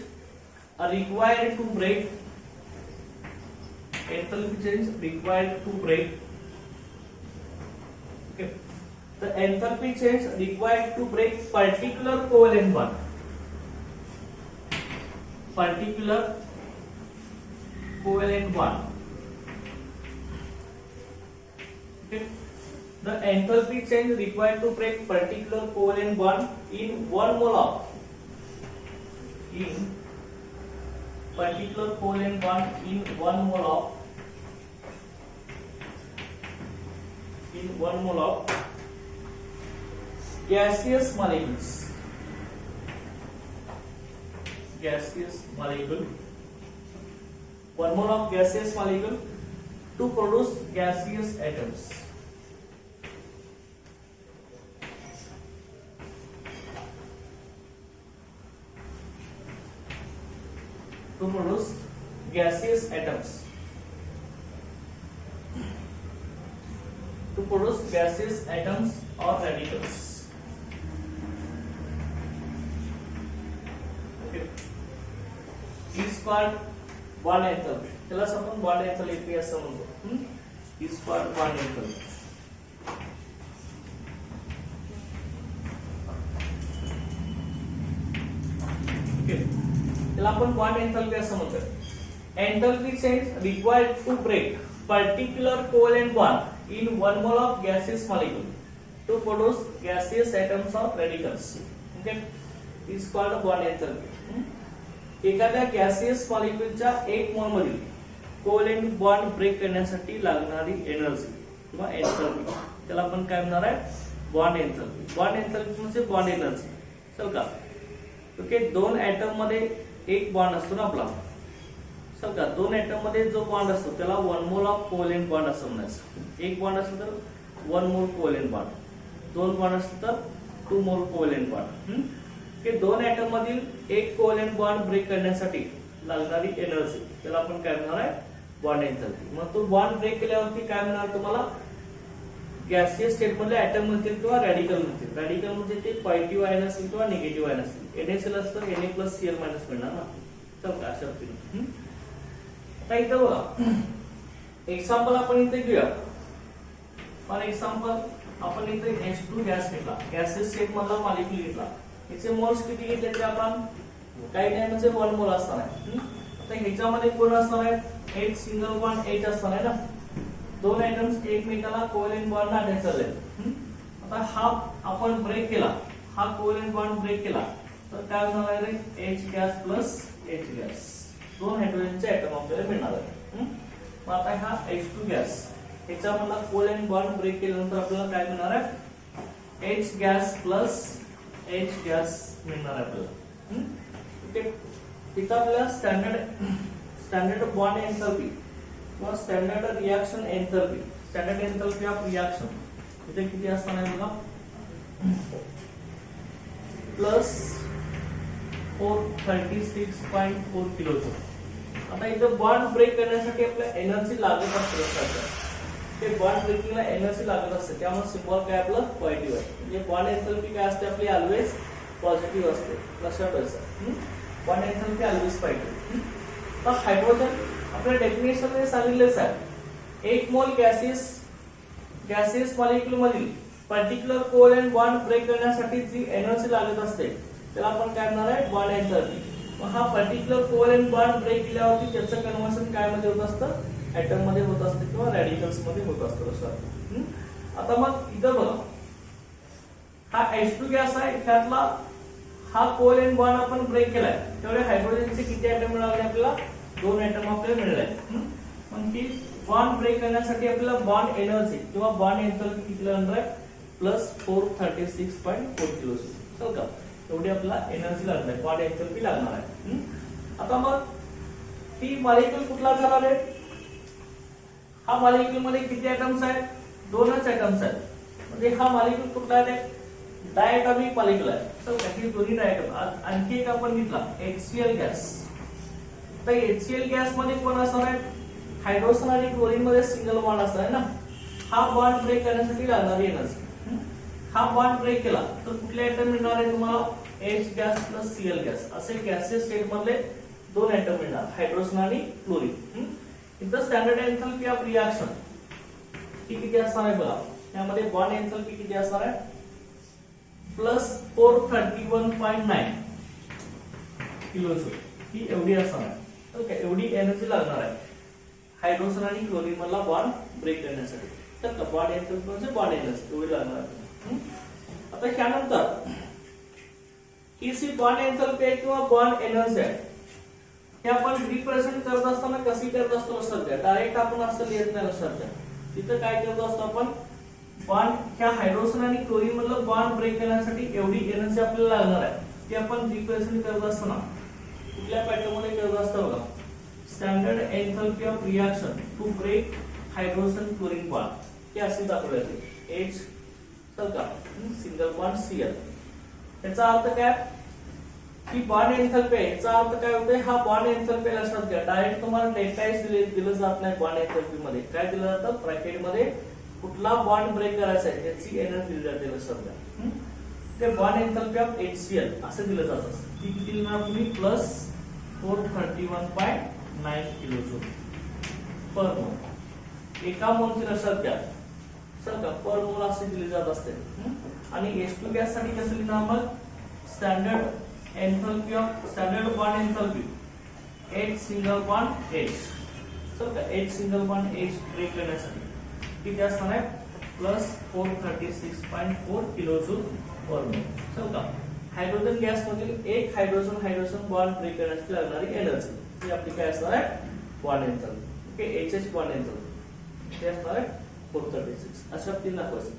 are required to break okay the enthalpy change required to break particular covalent bond, okay the enthalpy change required to break particular covalent bond in 1 mole of particular covalent bond in 1 mole of gaseous molecule 1 mole of gaseous molecule to produce gaseous atoms. To produce gaseous atoms. To produce gaseous atoms or radicals. Okay. Is called bond enthalpy. त्याला आपण bond enthalpy असं म्हणतो. Is called bond enthalpy. Okay. त्याला आपण bond enthalpy असं म्हणतो. Enthalpy change required to break particular covalent bond in 1 mole of gaseous molecule to produce gaseous atoms or radicals. Okay, is called bond enthalpy. एखाद्या gaseous मॉलिक्युलच्या 1 मोल मधील covalent bond break करण्यासाठी लागणारी energy किंवा एंथॅल्पी त्याला आपण काय म्हणणार आहे बॉन्ड एंथॅल्पी. बॉन्ड एंथॅल्पी म्हणजे बॉन्ड एनर्जी. चल का ओके दोन एटम मध्ये एक बॉन्ड असतो ना आपला. चल का दोन एटम मध्ये जो बॉन्ड असतो त्याला 1 मोल ऑफ कोव्हॅलेंट बॉन्ड असं म्हणायचं. एक बॉन्ड असेल तर 1 मोल कोव्हॅलेंट बॉन्ड, दोन बॉन्ड असतील तर 2 मोल कोव्हॅलेंट बॉन्ड. हे दोन एटम मधील एक कोव्हॅलेंट बॉन्ड ब्रेक करण्यासाठी लागणारी एनर्जी त्याला आपण काय म्हणणार आहे बॉन्ड एंथॅल्पी. मग तो बॉन्ड ब्रेक केल्यावरती काय मिळणार तुम्हाला गॅसियस स्टेट मधले ऍटम म्हणतील किंवा रॅडिकल म्हणतील. रॅडिकल म्हणजे ते पॉझिटिव्ह आयन असतील किंवा निगेटिव्ह आयन असतील. NaCl असतं Na+Cl- मिळणार ना. चल का अशा पद्धतीने आता इथं बघा एक्झाम्पल आपण इथे घेऊया. फॉर एक्झाम्पल आपण इथे H2 गॅस घेतला, गॅसियस स्टेट मधला मॉलिक्युल घेतला. याचे मोल्स किती घेतले ते आपण काही नाही म्हणजे 1 मोल असणार आहे. आता ह्याच्यामध्ये कोण असणार आहे H सिंगल बॉन्ड H असणार आहे ना. दोन आयटम्स एकमेकाला कोव्हॅलेंट बॉन्ड अटॅच झाले. आता हा आपण ब्रेक केला, हा कोव्हॅलेंट बॉन्ड ब्रेक केला तर काय होणार आहे H gas plus H gas. दोन हायड्रोजनचे ऍटम आपल्याला मिळणार आहे. मग आता हा H2 गॅस ह्याच्यामधला कोव्हॅलेंट बॉन्ड ब्रेक केल्यानंतर आपल्याला काय मिळणार आहे H gas plus H gas मिळणार आहे आपल्याला. ओके इथं आपल्याला स्टँडर्ड बॉन्ड एंथॅल्पी किंवा standard reaction enthalpy, standard enthalpy of reaction इथे किती असणार आहे बघा, प्लस 436.4 किलोजूल. आता इथं बॉन्ड ब्रेक करण्यासाठी आपल्याला एनर्जी लागत असते. ते बॉन्ड ब्रेकिंगला एनर्जी लागत असते, त्यामुळे सिम्बॉल काय आपलं पॉझिटिव्ह आहे. म्हणजे बॉन्ड एंथॅल्पी काय असते आपली ऑलवेज पॉझिटिव्ह असते. लक्षात ठेवायचं, बॉन्ड एंथॅल्पी ऑलवेज पॉझिटिव्ह. तर हायड्रोजन आपल्या डेफिनेशन मध्ये सांगितलेच आहे, एक मोल गॅसियस मॉलिक्यूल मधील पर्टिक्युलर कोव्हॅलेंट बॉन्ड ब्रेक करण्यासाठी जी एनर्जी लागत असते त्याला आपण काय म्हणणार आहे, बॉन्ड एंथॅल्पी. मग हा पर्टिक्युलर कोव्हॅलेंट बॉन्ड ब्रेक केल्यावरती त्याचं कन्व्हर्सन काय मध्ये होत असतं, ऍटम मध्ये होत असते किंवा रॅडिकल्स मध्ये होत असतं. लक्षात. आता मग इथं बघा, हा H2 गॅस आहे, त्यातला हा कोव्हॅलेंट बॉन्ड आपण ब्रेक केलाय, तेवढे हायड्रोजनचे किती ऍटम मिळाले आपल्याला, 2 ऍटम आपल्याला मिळाले. मग ती बॉन्ड ब्रेक करण्यासाठी आपल्याला बॉन्ड एनर्जी किंवा बॉन्ड एंथॅल्पी किती लागणार आहे, प्लस 436.4 किलोजूल. चल का, एवढी आपल्याला एनर्जी लागणार आहे, बॉन्ड एंथॅल्पी लागणार आहे. आता मग ती मॉलिक्यूल कुठला झाला रे, हा मॉलिक्यूल मध्ये किती ऍटम्स आहेत, 2च ऍटम्स आहेत. म्हणजे हा मॉलिक्यूल कुठला आहे, डायटॉमिक मॉलिक्यूल आहे. चल का, हे दोन्ही डायटॉम. आणखी एक आपण घेतला HCl गॅस. तर HCl गॅस मध्ये कोण असणार आहे, हायड्रोजन आणि क्लोरीन मध्ये सिंगल बॉन्ड असणार आहे ना. हा बॉन्ड ब्रेक करण्यासाठी लागणारी एनर्जी, हा बॉन्ड ब्रेक केला तर कुठले ऍटम मिळणार आहे तुम्हाला, H gas plus Cl gas असे गॅसेस स्टेट मधले 2 ऍटम मिळणार, हायड्रोजन आणि क्लोरीन. इथं स्टँडर्ड एंथॅल्पी ऑफ रिएक्शन ही किती असणार आहे बघा, यामध्ये बॉन्ड एंथॅल्पी किती असणार आहे, प्लस 431.9 किलोजूल. ही एवढी असणार आहे. ओके, एवढी एनर्जी लागणार आहे हायड्रोजन आणि क्लोरीन मधला बॉन्ड ब्रेक करण्यासाठी. तर बॉन्ड एंथॅल्पी म्हणजे बॉन्ड एनर्जी एवढी लागणार आहे. आता त्यानंतर ही जी बॉन्ड एंथॅल्पी आहे किंवा बॉन्ड एनर्जी आहे, हे आपण रिप्रेझेंट करत असताना कशी करत असतो लक्षात घ्या. डायरेक्ट आपण असं लिहित नाही. लक्षात घ्या, तिथं काय करत असतो आपण, बॉन्ड ह्या हायड्रोजन आणि क्लोरीन मधलं बॉन्ड ब्रेक करण्यासाठी एवढी एनर्जी आपल्याला लागणार आहे, ती आपण रिप्रेझेंट करत असताना कुठल्या पॅटर्न मध्ये करत असतो बघा, standard enthalpy of reaction to break hydrogen chlorine bond. हे असे दाखवले जाते, H चल का, सिंगल बॉन्ड Cl. याचा अर्थ काय, ही बॉन्ड एंथॅल्पी आहे. याचा अर्थ काय होतोय, हा बॉन्ड एंथॅल्पी लक्षात घ्या. डायरेक्ट तुम्हाला डेल्टा एच दिलं जात नाही. बॉन्ड एंथॅल्पी मध्ये काय दिलं जातं, ब्रॅकेट मध्ये कुठला बॉन्ड ब्रेक करायचा आहे त्याची एनर्जी दिली जाते. लक्षात घ्या, ते बॉन्ड एंथॅल्पी ऑफ HCl असं दिलं जातं. ती किती लिहिणार तुम्ही, प्लस 431.9 किलोजूल पर मोल. एका मोलची लक्षात घ्या, सर का, पर मोल असे दिले जात असते. आणि H2 गॅस साठी कसं लिहिणार मग, standard enthalpy of standard bond enthalpy H single bond H. सर का, H single bond H break करण्यासाठी किती असणार आहे, प्लस 436.4 किलोजूल पर मोल. चल का, हायड्रोजन गॅस मधील एक हायड्रोजन बॉन्ड ब्रेक करण्यासाठी लागणारी एनर्जी ही आपली काय असणार आहे, bond enthalpy. Okay, HH bond एंथॅल्पी हे असणार आहे 436. अशा 3 दाखवायचं.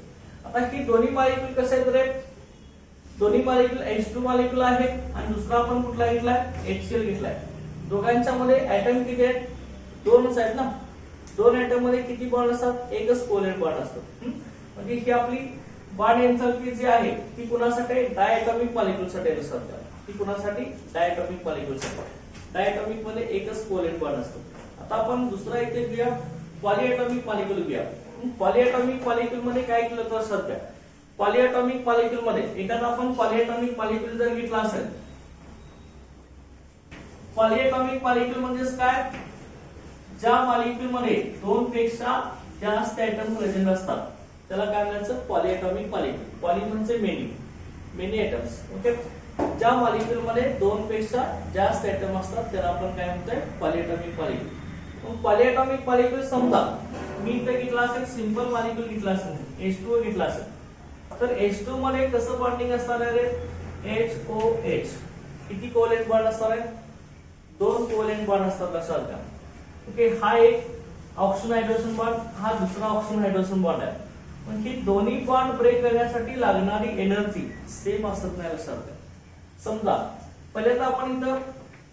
आता ही दोन्ही मॉलिक्यूल कसे आहेत रे, दोन्ही मॉलिक्यूल H2 मॉलिक्यूल आहे आणि दुसरा आपण कुठला घेतलाय, HCl घेतलाय. दोघांच्या मध्ये ऍटम किती आहेत, 2च आहेत ना. 2 ऍटम मध्ये किती बॉन्ड असतात, एकच कोव्हॅलेंट बॉन्ड असतो. म्हणजे ही आपली बॉन्ड एंथॅल्पी जी आहे ती कुणासाठी, डायटॉमिक मॉलिक्यूल साठी असते. ती कुणासाठी, डायटॉमिक मॉलिक्यूल साठी. डायटॉमिक मध्ये एकच कोव्हॅलेंट बॉन्ड असतो. आता आपण दुसरा इथे घेऊया, पॉलीएटॉमिक मॉलिक्यूल घेऊया. पॉलीएटॉमिक मॉलिक्यूल मध्ये काय केलं तर सध्या, पॉलीएटॉमिक मॉलिक्यूल मध्ये एखादा आपण पॉलीएटॉमिक मॉलिक्यूल जर घेतला असेल, पॉलीएटॉमिक मॉलिक्यूल म्हणजेच काय, ज्या मॉलिक्यूल मध्ये 2 पेक्षा जास्त ऍटम प्रेझेंट असतात त्याला काय म्हणायचं, पॉलीएटॉमिक मॉलिक्यूल. पॉली म्हणजे मेनी ऍटम्स. ओके, ज्या मॉलिक्यूल मध्ये 2 पेक्षा जास्त ऍटम असतात त्याला आपण काय म्हणतोय, पॉलीएटॉमिक मॉलिक्यूल. पॉलीएटॉमिक मॉलिक्यूल समजा मी इथे घेतला असेल, सिंपल मॉलिक्यूल घेतला असेल, H2O घेतला असेल, तर H2 मध्ये कसं बॉन्डिंग असणार आहे, HOH. किती कोव्हॅलेंट बॉन्ड असणार आहे, 2 कोव्हॅलेंट बॉन्ड असतात. लक्षात घ्या. ओके, हा एक ऑक्सिजन हायड्रोजन बॉन्ड, हा दुसरा ऑक्सिजन हायड्रोजन बॉन्ड आहे. पण ही दोन्ही बॉन्ड ब्रेक करण्यासाठी लागणारी एनर्जी सेम असत नाही. लक्षात घ्या. समजा पहिल्यांदा आपण इथं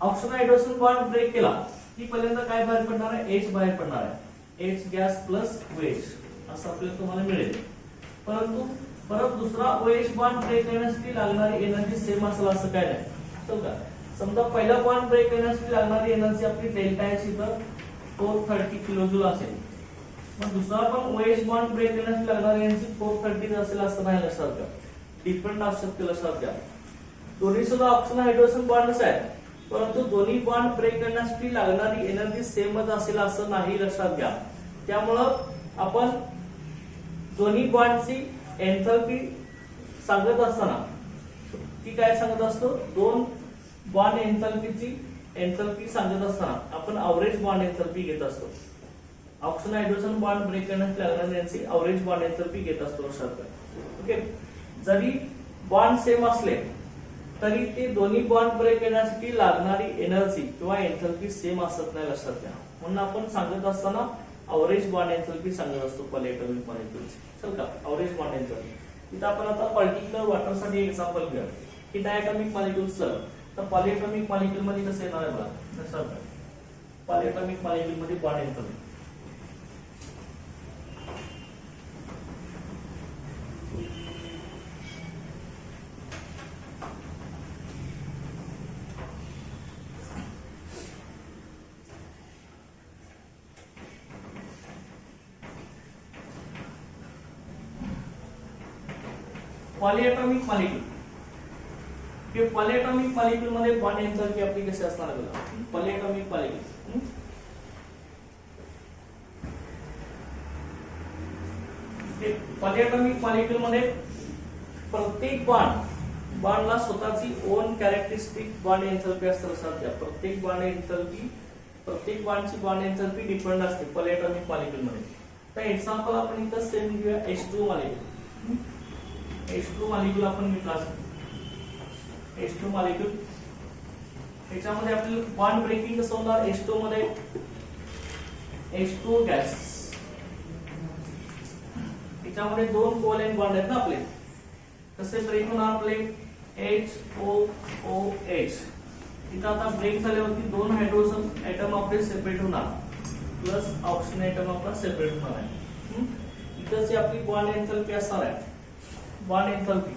ऑक्सिजन हायड्रोजन बॉन्ड ब्रेक केला की पहिल्यांदा काय बाहेर पडणार आहे, H बाहेर पडणार आहे. H गॅस प्लस OH असं आपल्याला तुम्हाला मिळेल. परंतु परत दुसरा OH बॉन्ड ब्रेक करण्यासाठी लागणारी एनर्जी सेम असेल असं काय नाही. चल का समजा पहिला बॉन्ड ब्रेक करण्यासाठी लागणारी एनर्जी आपली डेल्टा एच इथं 430 किलोजूल असेल, मग दुसरा पण OH बॉन्ड ब्रेक करण्यासाठी लागणारी एनर्जी 430 असेल असं नाही लक्षात घ्या. डिफरंट असू शकते लक्षात घ्या. दोन्ही सुद्धा ऑक्सिजन हायड्रोजन बॉन्डच आहेत, परंतु दोन्ही बॉन्ड ब्रेक करण्यासाठी लागणारी एनर्जी सेमच असेल असं नाही लक्षात घ्या. त्यामुळं आपण दोन्ही बॉन्डची एन्थॅल्पी सांगत असताना ती काय सांगत असतो, दोन बॉन्ड एन्थॅल्पी सांगत असताना आपण अवरेज बॉन्ड एन्थॅल्पी घेत असतो. ऑक्सिजन हायड्रोजन बॉन्ड ब्रेक करण्यासाठी लागणारी एनर्जी अवरेज बॉन्ड एन्थॅल्पी घेत असतो लक्षात घ्या. ओके, जरी बॉन्ड सेम असले तरी ते दोन्ही बॉन्ड ब्रेक करण्यासाठी लागणारी एनर्जी किंवा एन्थॅल्पी सेम असत नाही लक्षात घ्या. म्हणून आपण सांगत असताना अवरेज बॉन्ड एन्थॅल्पी सांगत असतो पॉलीएटॉमिक मॉलिक्युल्स. चल का अवरेज बॉन्ड एन्थॅल्पी इथं आपण आता पर्टिक्युलर वॉटरसाठी एक्झाम्पल घेऊया की डायटॉमिक मॉलिक्युल्स. तर पॉलीएटॉमिक मॉलिक्युल मध्ये कसं येणार आहे बघा लक्षात घ्या. पॉलीएटॉमिक मॉलिक्युल मध्ये बॉन्ड एन्थॅल्पी पॉलीएटॉमिक मॉलिक्युल हे पॉलीएटॉमिक मॉलिक्युल मध्ये बॉन्ड एन्थॅल्पी आपली कशी असणार आहे बघा. पॉलीएटॉमिक मॉलिक्युल पॉलीएटॉमिक मॉलिक्युल मध्ये प्रत्येक बॉन्डला स्वतःची ओन कॅरेक्टरिस्टिक बॉन्ड एन्थॅल्पी असते लक्षात घ्या. प्रत्येक बॉन्डची बॉन्ड एन्थॅल्पी डिफरंट असते पॉलीएटॉमिक मॉलिक्युल मध्ये. तर एक्झाम्पल आपण इथं सेम घेऊया H2 मॉलिक्युल. H2 मॉलिक्युल आपण घेतला असेल. H2 मॉलिक्युल याच्यामध्ये आपल्याला बॉन्ड ब्रेकिंग कसं होणार, H2 मध्ये H2 गॅस याच्यामध्ये दोन कोव्हॅलेंट बॉन्ड आहेत ना आपले, कसे ब्रेक होणार आपले HOOH. इथं आता ब्रेक झाल्यावरती दोन हायड्रोजन ऍटम आपले सेपरेट होणार प्लस ऑक्सिजन ऍटम आपला सेपरेट होणार आहे. इथं जी आपली बॉन्ड एन्थॅल्पी असणार आहे, bond enthalpy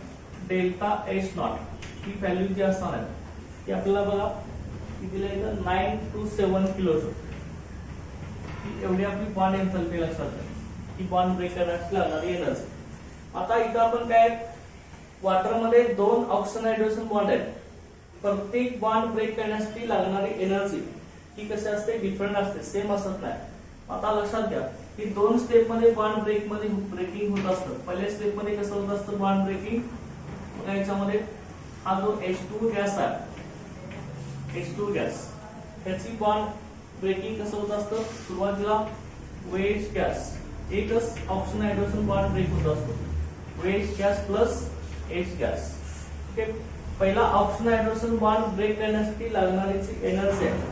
delta H naught ही व्हॅल्यू जी असणार आहे ती आपल्याला बघा कितीला येतं 9 to 7 किलोजूल. ही एवढी आपली बॉन्ड एन्थॅल्पी लक्षात घ्या. ही बॉन्ड ब्रेक करण्यासाठी लागणारी एनर्जी. आता इथं आपण काय वॉटर मध्ये दोन ऑक्सिजन हायड्रोजन बॉन्ड आहेत, प्रत्येक बॉन्ड ब्रेक करण्यासाठी लागणारी एनर्जी ही कशी असते, डिफरंट असते, सेम असत नाही. आता लक्षात घ्या की दोन स्टेप मध्ये बॉन्ड ब्रेकिंग होत असतं. पहिल्या स्टेप मध्ये कसं होत असतं बॉन्ड ब्रेकिंग बघा. याच्यामध्ये हा जो H2 गॅस आहे, H2 गॅस त्याची बॉन्ड ब्रेकिंग कसं होत असतं, सुरुवातीला OH गॅस एकच ऑक्सिजन हायड्रोजन बॉन्ड ब्रेक होत असतो, OH gas plus H gas. Okay, पहिला ऑक्सिजन हायड्रोजन बॉन्ड ब्रेक करण्यासाठी लागणारी एनर्जी आहे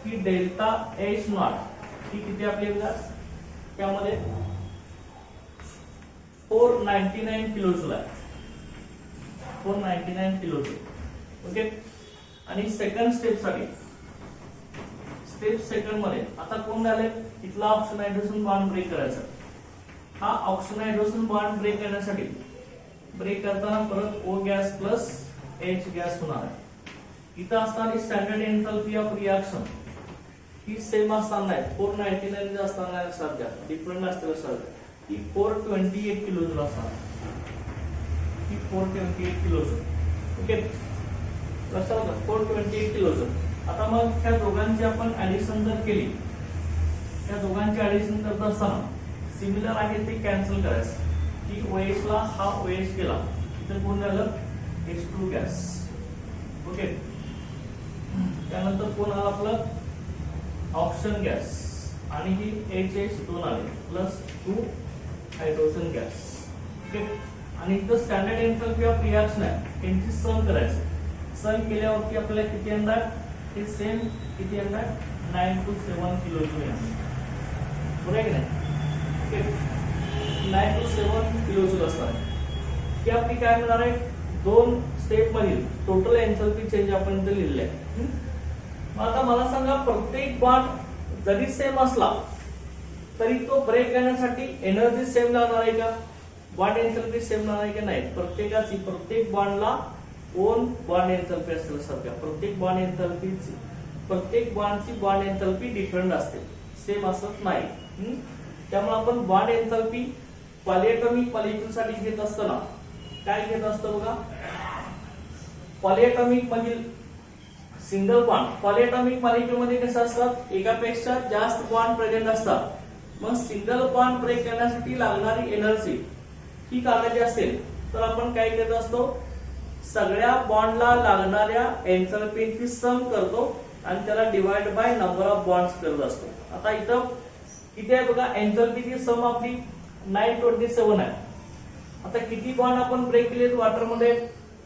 ही डेल्टा H नॉट ही किती आपली बघा त्यामध्ये 499 किलोजूल आहे, 499 किलोजूल. ओके, आणि सेकंड स्टेप साठी स्टेप सेकंड मध्ये आता कोण झाले, इथला ऑक्सिजन हायड्रोजन बॉन्ड ब्रेक करायचा. हा ऑक्सिजन हायड्रोजन बॉन्ड ब्रेक करण्यासाठी ब्रेक करताना परत O gas plus H gas होणार आहे. इथं असणारी standard enthalpy of reaction he same असणार नाही, 499 असणार नाही लक्षात घ्या, डिफरंट असते लक्षात घ्या. ही 428 किलोजूल असणार, ही 428 किलोजूल. ओके, लक्षात घ्या 428 किलोजूल. आता मग ह्या दोघांची आपण ऍडिशन जर केली, त्या दोघांची ऍडिशन करत असताना सिमिलर आहे ते कॅन्सल करायचं की OH ला हा OH केला, इथं कोण झालं H2 गॅस. ओके, त्यानंतर कोण आला आपलं ऑक्सिजन गॅस आणि ही HH2 आले प्लस 2 हायड्रोजन गॅस. ओके, आणि इथं स्टँडर्ड एन्थॅल्पी ऑफ रिएक्शन आहे यांची सम करायचं. सम केल्यावरती आपल्याला किती येणार, हे सेम किती येणार 9 to 7 किलोजूल येणार, बरोबर आहे की नाही. ओके, 9 to 7 किलोजूल असणार. ही आपली काय मिळणार आहे, दोन स्टेप मधील टोटल एन्थॅल्पी चेंज आपण इथे लिहिलेलं आहे. मग आता मला सांगा प्रत्येक बॉन्ड जरी सेम असला तरी तो ब्रेक करण्यासाठी एनर्जी सेम लागणार आहे का, बॉन्ड एंथॅल्पी सेम आहे की नाही, प्रत्येक बॉन्डला ओन बॉन्ड एंथॅल्पी असते लक्षात घ्या. प्रत्येक बॉन्डची बॉन्ड एंथॅल्पी डिफरंट असते, सेम असत नाही. त्यामुळे आपण बॉन्ड एंथॅल्पी पॉलीएटॉमिक मॉलिक्यूल साठी घेत असताना काय घेत असतो बघा, पॉलीएटॉमिक मधील सिंगल बॉन्ड. पॉलीएटॉमिक मॉलिक्यूल मध्ये कसं असतात, एकापेक्षा जास्त बॉन्ड प्रेझेंट असतात. मग सिंगल बॉन्ड ब्रेक करण्यासाठी लागणारी एनर्जी ही काढायची असेल तर आपण काय करत असतो, सगळ्या बॉन्डला लागणाऱ्या एंथॅल्पीची सम करतो आणि त्याला divide by number of bonds करत असतो. आता इथं किती आहे बघा, एंथॅल्पीची सम आपली 927 आहे. आता किती बॉन्ड आपण ब्रेक केलेत वॉटरमध्ये,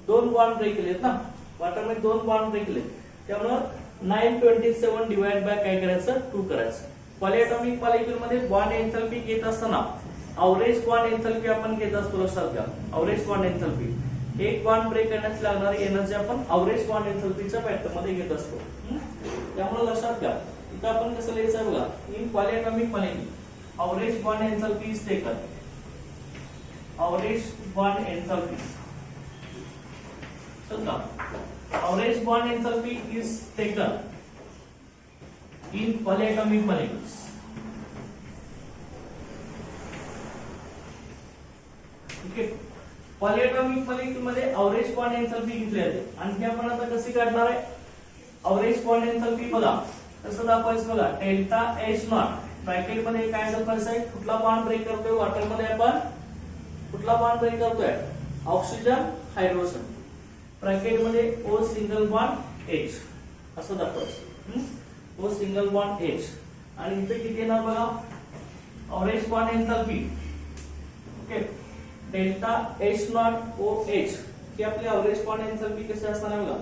2 बॉन्ड ब्रेक केलेत ना, वॉटरमध्ये 2 बॉन्ड ब्रेक केलेत. त्यामुळे 927 डिवाइड बाय काय करायचं, 2 करायचं. पॉलीएटॉमिक मॉलिक्यूल मध्ये बॉन्ड एंथॅल्पी घेत असताना अवरेज बॉन्ड एंथॅल्पी आपण घेत असतो लक्षात घ्या. अवरेज बॉन्ड एंथॅल्पी, एक बॉन्ड ब्रेक करण्यासाठी लागणारी एनर्जी आपण अवरेज बॉन्ड एंथॅल्पीच्या फॅक्टर मध्ये घेत असतो. त्यामुळे लक्षात घ्या, इथं आपण कसं लिहायचं बघा, in polyatomic molecule average bond enthalpy is taken. Average bond enthalpy समजा, average bond enthalpy is taken in polyatomic molecules. Okay, polyatomic molecule मध्ये अवरेज बॉन्ड एंथॅल्पी घेतली जाते. आणखी आपण आता कशी काढणार आहे अवरेज बॉन्ड एंथॅल्पी, बघा कसं दाखवायचं बघा, डेल्टा एच नॉट ब्रॅकेट मध्ये काय दाखवायचं आहे, कुठला बॉन्ड ब्रेक करतोय वॉटर मध्ये, आपण कुठला बॉन्ड ब्रेक करतोय, ऑक्सिजन हायड्रोजन, ब्रॅकेट मध्ये ओ सिंगल बॉन्ड एच असं दाखवायचं. ओ सिंगल बॉन्ड एच आणि इथे किती येणार बघा, average bond enthalpy okay, delta H not O H ही आपली अवरेज बॉन्ड एंथॅल्पी कशी असणार आहे बघा.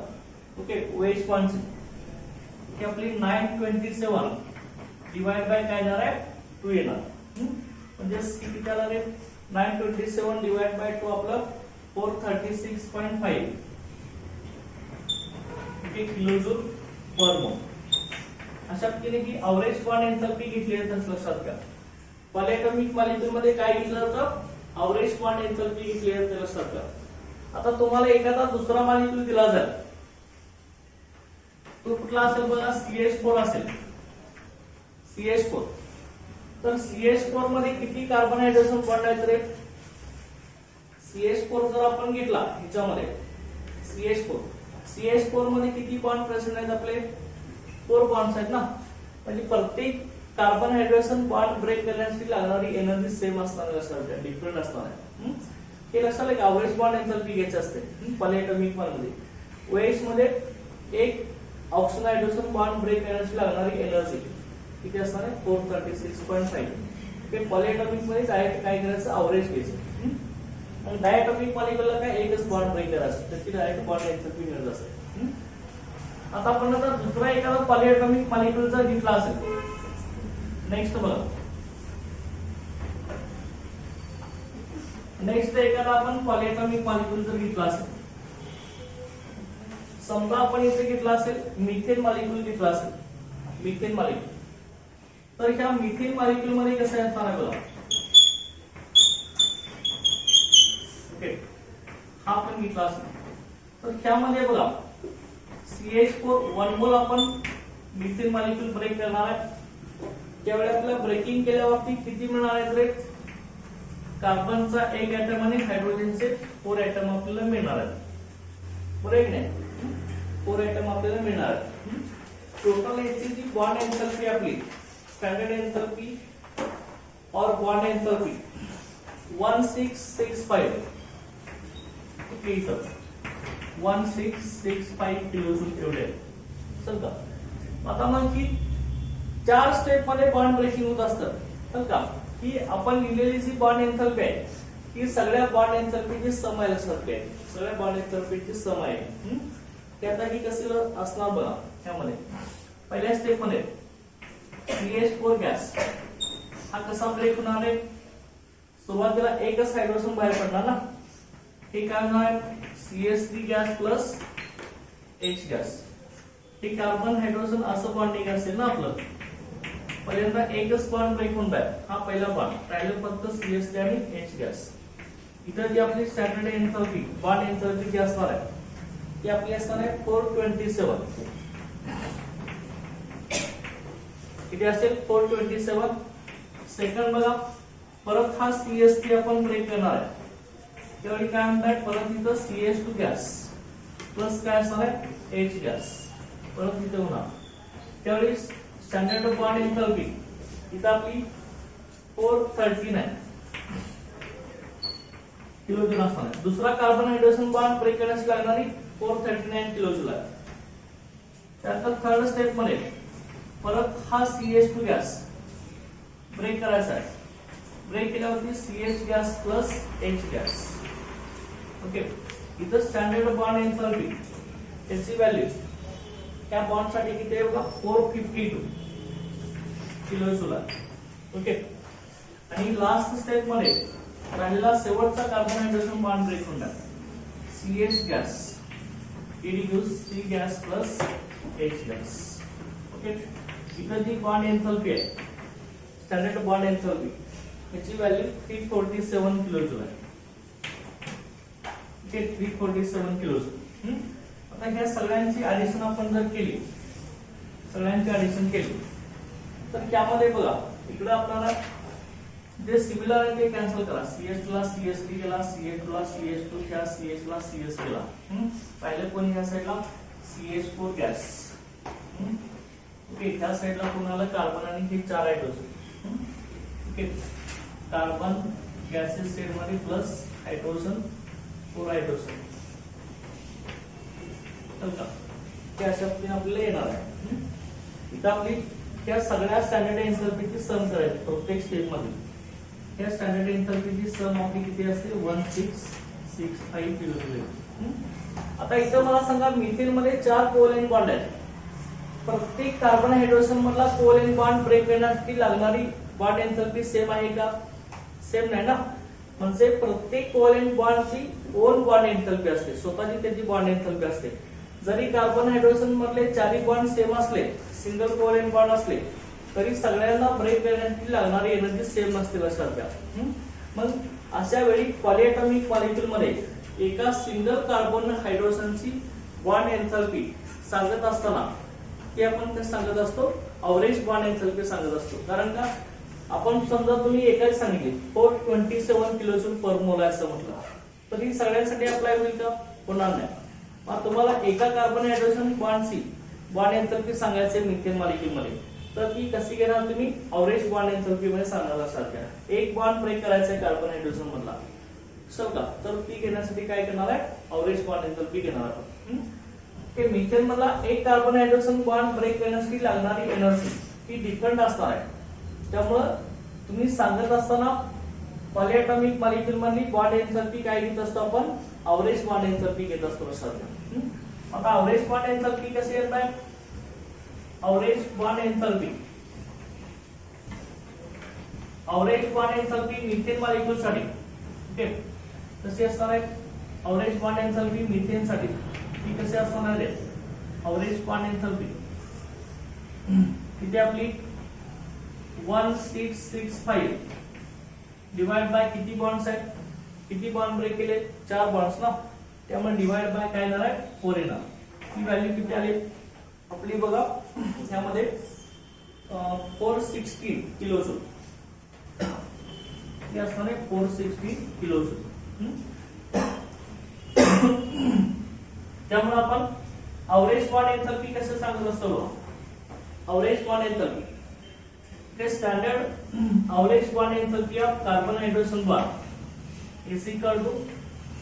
ओके, ओ एच बॉन्डची ही आपली 927 डिवाइड बाय काय येणार आहे, 2 येणार. म्हणजे किती येणार आहे, 927 डिवाइड बाय 2 आपलं 436.5 किलोजूल पर मोल. अशा पद्धतीने ही अवरेज बॉन्ड एंथॅल्पी घेतली जाते लक्षात घ्या. पॉलीएटॉमिक मॉलिक्यूल मध्ये काय घेतलं जातं, अवरेज बॉन्ड एंथॅल्पी घेतली जाते लक्षात घ्या. आता तुम्हाला एखादा दुसरा मॉलिक्यूल दिला जाईल, तो कुठला असेल बघा, CH4 असेल. CH4 तर CH4 मध्ये किती कार्बन हायड्रोजन बॉन्ड आहेत रे, CH4 जर आपण घेतला ह्याच्यामध्ये CH4 मध्ये किती बॉन्ड प्रेझेंट आहेत आपले, 4 बॉन्ड्स आहेत ना. म्हणजे प्रत्येक कार्बन हायड्रोजन बॉन्ड ब्रेक करण्यासाठी लागणारी एनर्जी सेम असणार, लक्षात डिफरंट असणार आहे. हे लक्षात घ्या, अवरेज बॉन्ड एंथॅल्पी घ्यायची असते पॉलीएटॉमिक मध्ये. OH मध्ये एक ऑक्सिजन हायड्रोजन बॉन्ड ब्रेक करण्यासाठी लागणारी एनर्जी किती असणार आहे, 436.5. हे पॉलीएटॉमिक मध्ये डायरेक्ट काय करायचं, अवरेज घ्यायचं. आणि डायटॉमिक मॉलिक्यूलला काय एकच बॉन्ड ब्रेक करायचं, त्याची डायरेक्ट बॉन्ड एंथॅल्पी मिळत असते. आता आपण आता दुसरा एखादा पॉलीएटॉमिक मॉलिक्यूल जर घेतला असेल, नेक्स्ट बघा, नेक्स्ट एखादा आपण पॉलीएटॉमिक मॉलिक्यूल जर घेतला असेल, समजा आपण इथे घेतला असेल मिथेन मॉलिक्यूल घेतला असेल, मिथेन मॉलिक्यूल. तर ह्या मिथेन मॉलिक्यूल मध्ये कसं असणार आहे बघा, ओके हा आपण घेतला असेल तर ह्यामध्ये बघा CH4 1 मोल आपण मिथेन मॉलिक्यूल ब्रेक करणार आहे. त्यावेळी आपल्याला ब्रेकिंग केल्यावरती किती मिळणार आहे रे, कार्बनचा एक ऍटम आणि हायड्रोजनचे 4 ऍटम आपल्याला मिळणार आहेत. बरोबर आहे की नाही, 4 ऍटम आपल्याला मिळणार आहेत. टोटल याची जी बॉन्ड एंथॅल्पी आपली स्टँडर्ड एंथॅल्पी और बॉन्ड एंथॅल्पी 1665 ओके, सर 1665 किलोजूल एवढे. चल का आता मग ही 4 स्टेप मध्ये बॉन्ड ब्रेकिंग होत असतं. चल का ही आपण लिहिलेली जी बॉन्ड एंथॅल्पी आहे ही सगळ्या बॉन्ड एंथॅल्पीची सम आहे, लक्षात घ्या सगळ्या बॉन्ड एंथॅल्पीची सम आहे. ते आता ही कशी असणार बघा, ह्यामध्ये पहिल्या स्टेप मध्ये CH4 गॅस हा कसा ब्रेक होणार आहे, सुरुवातीला एकच हायड्रोजन बाहेर पडणार ना. हे काय होणार, CH3 gas plus H gas. हे कार्बन हायड्रोजन असं बॉन्डिंग असेल ना आपलं, पहिल्यांदा एकच बॉन्ड ब्रेक होऊन बाहेर, हा पहिला बॉन्ड, राहिलं फक्त CH3 आणि H गॅस. इथं जी आपली स्टँडर्ड एन्थॅल्पी बॉन्ड एन्थॅल्पी जी असणार आहे ती आपली असणार आहे 427. किती असेल 427. सेकंड बघा, परत हा CH3 आपण ब्रेक करणार आहे त्यावेळी काय म्हणताय, परत इथं CH2 गॅस प्लस काय असणार आहे H गॅस परत इथे होणार, त्यावेळी स्टँडर्ड बॉन्ड एन्थॅल्पी इथं आपली 439 किलो जूल असणार आहे. दुसरा कार्बन हायड्रोजन बॉन्ड ब्रेक करण्यासाठी लागणारी 439 किलो जूल आहे. त्यानंतर थर्ड स्टेप मध्ये परत हा CH2 गॅस ब्रेक करायचा आहे. ब्रेक केल्यावरती CH gas plus H gas. Okay, इथं स्टँडर्ड बॉन्ड एन्थॅल्पी त्याची व्हॅल्यू त्या बॉन्ड साठी किती आहे बघा 452 किलो जूल आहे. ओके, आणि लास्ट स्टेप मध्ये राहिलेला शेवटचा कार्बन हायड्रोजन बॉन्ड ब्रेक होणार CH gas reduce C gas plus H gas. Okay, इथं जी बॉन्ड एन्थॅल्पी आहे स्टँडर्ड बॉन्ड एन्थॅल्पी याची व्हॅल्यू 347 किलो जूल आहे. Okay, 347 kilo joule. आता ह्या सगळ्यांची ऍडिशन आपण जर केली, सगळ्यांची ऍडिशन केली तर त्यामध्ये बघा इकडे आपल्याला जे सिमिलर आहे ते कॅन्सल करा. CH ला CH3 गेला, CH2 ला CH2, ह्या CH ला CS गेला. पहिले कोणी ह्या साईडला CH4 गॅस. ओके, त्या साईडला कोणाला कार्बन आणि हे 4 hydrogen. Okay, carbon gases state मध्ये प्लस हायड्रोजन 4 हायड्रोजन. त्या अशा पद्धतीने आपल्याला येणार आहे. इथं आपली त्या सगळ्या स्टँडर्ड एन्थॅल्पीची सम करायची प्रत्येक स्टेप मध्ये. त्या स्टँडर्ड एन्थॅल्पीची सम आपली किती असते 1665 किलो जूल. आता इथं मला सांगा मिथेन मध्ये 4 कोव्हॅलेंट बॉन्ड आहेत. प्रत्येक कार्बन हायड्रोजन मधला कोव्हॅलेंट बॉन्ड ब्रेक करण्यासाठी लागणारी बॉन्ड एन्थॅल्पी सेम आहे का? सेम नाही ना. म्हणजे प्रत्येक कोव्हॅलेंट बॉन्डची ओन बॉन्ड एन्थॅल्पी असते, स्वतःची त्याची बॉन्ड एन्थॅल्पी असते. जरी कार्बन हायड्रोजन मधले 4 बॉन्ड सेम असले, सिंगल कोव्हॅलेंट बॉन्ड असले तरी सगळ्यांना ब्रेक करण्यासाठी लागणारी एनर्जी सेम नसते लक्षात घ्या. मग अशा वेळी पॉलीएटॉमिक मॉलिक्यूल मध्ये एका सिंगल कार्बन हायड्रोजनची बॉन्ड एन्थॅल्पी सांगत असताना की आपण ते सांगत असतो एव्हरेज बॉन्ड एन्थॅल्पी सांगत असतो. कारण का आपण समजा तुम्ही एकाच सांगितली 427 किलो जूल पर मोल आहे असं म्हटलं तर ही सगळ्यांसाठी अप्लाय होईल का? होणार नाही. मग तुम्हाला एका कार्बन हायड्रोजन बॉन्डची बॉन्ड एन्थॅल्पी सांगायचे मिथेन मॉलिक्यूल मध्ये तर ती कशी घेणार तुम्ही? एव्हरेज बॉन्ड एन्थॅल्पी मध्ये सांगणार लक्षात घ्या. एक बॉन्ड ब्रेक करायचा आहे कार्बन हायड्रोजन मधला का तर ती घेण्यासाठी काय करणार आहे? एव्हरेज बॉन्ड एन्थॅल्पी घेणार आहोत. ते मिथेन मधला एक कार्बन हायड्रोजन बॉन्ड ब्रेक करण्यासाठी लागणारी एनर्जी ही डिफरंट असणार आहे. त्यामुळे तुम्ही सांगत असताना पॉलीएटॉमिक मॉलिक्यूल मधली बॉन्ड एन्थॅल्पी काय घेत असतो आपण? एव्हरेज बॉन्ड एन्थॅल्पी घेत असतो लक्षात घ्या. आता एव्हरेज बॉन्ड एन्थॅल्पी कशी येत आहे? एव्हरेज बॉन्ड एन्थॅल्पी मिथेन मॉलिक्यूल साठी ओके कशी असणार आहे? एव्हरेज बॉन्ड एन्थॅल्पी मिथेन साठी ती कशी असणार आहे? एव्हरेज बॉन्ड एन्थॅल्पी किती आपली 1665 डिवाइड बाय किती बॉन्ड्स आहेत? किती बॉन्ड ब्रेक केले? 4 बॉन्ड्स ना. त्यामुळे डिवाइड बाय काय येणार आहे? 4 येणार. ही व्हॅल्यू किती आली आपली बघा त्यामध्ये 460 किलो जूल. हे असणार आहे 460 किलो जूल. त्यामुळे आपण एव्हरेज बॉन्ड एन्थॅल्पी कसं सांगत असतो? Average bond एन्थॅल्पी the standard average bond enthalpy of carbon hydrogen bond is equal to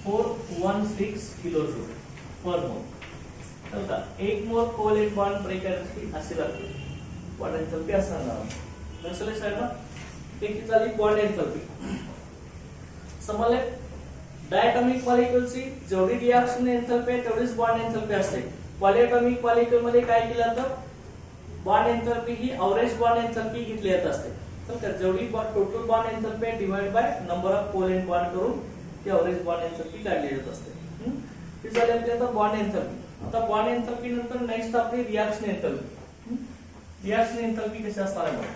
416 kilojoule per mole. तर का एक मोल कोव्हॅलेंट बॉन्ड ब्रेक करण्यासाठी असे लागते बॉन्ड एन्थॅल्पी असणार नसेल साहेब ना. ते किती झाली बॉन्ड एन्थॅल्पी? समजले डायटॉमिक मॉलिक्यूलची जेवढी रिएक्शन एन्थॅल्पी आहे तेवढीच बॉन्ड एन्थॅल्पी असते. पॉलीएटॉमिक मॉलिक्यूल मध्ये काय केलं जातं? बॉन्ड एन्थॅल्पी ही एव्हरेज बॉन्ड एन्थॅल्पी घेतली जात असते. तर जेवढी टोटल बॉन्ड एन्थॅल्पी आहे divide by number of covalent bond करून ती एव्हरेज बॉन्ड एन्थॅल्पी काढली जात असते. ही झाली आपली आता बॉन्ड एन्थॅल्पी. आता बॉन्ड एन्थॅल्पी नंतर नेक्स्ट आपली रिएक्शन एन्थॅल्पी. रिएक्शन एन्थॅल्पी कशी असणार आहे?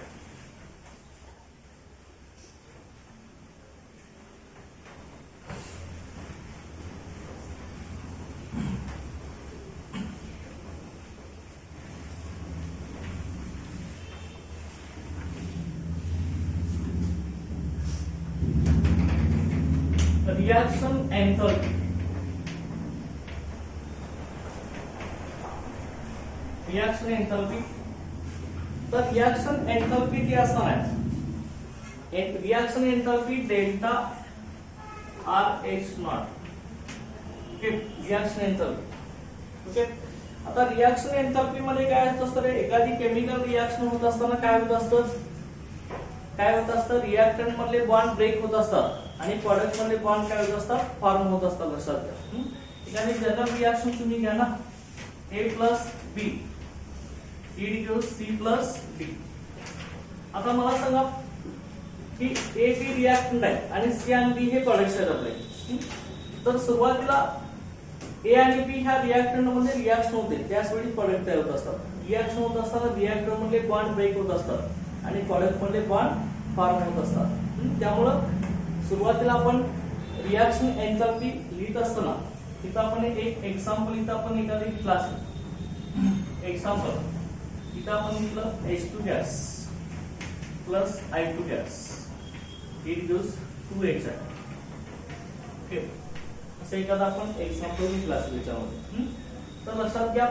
रिएक्शन एंथैल्पी, रिएक्शन एंथैल्पी, तर रिएक्शन एंथैल्पी ती असणार आहे एक reaction enthalpy delta R H not. Okay, reaction enthalpy. Okay, आता रिएक्शन एंथैल्पी मध्ये काय असतं रे, एखादी केमिकल रिएक्शन होत असताना काय होत असतं, रिएक्टंट मधले बॉन्ड ब्रेक होत असतात आणि प्रोडक्ट मधले बॉन्ड काय होत असतात, फॉर्म होत असतात. लक्षात घ्या. एखादी जनरल रिएक्शन तुम्ही घ्या ना, A plus B = C plus D. आता मला सांगा की A B रिएक्टंट आहे आणि C आणि B हे प्रोडक्ट्स आहेत आपले. तर सुरुवातीला A आणि B ह्या रिएक्टंट मध्ये रिएक्शन होते, त्याचवेळी प्रोडक्ट तयार होत असतात. रिएक्शन होत असताना रिएक्टर मधले बॉन्ड ब्रेक होत असतात आणि प्रोडक्ट मधले बॉन्ड फॉर्म होत असतात. त्यामुळे सुरुवातीला आपण रिएक्शन एंथैल्पी लिहित असताना इथं आपण एक एक्झाम्पल, इथं आपण एखादी क्लास एक्झाम्पल इथं आपण लिहिलं H2 gas plus I2 gas = 2HI. Okay, असं एखादा आपण एक्झाम्पल लिहिला त्याच्यामध्ये. तर लक्षात घ्या,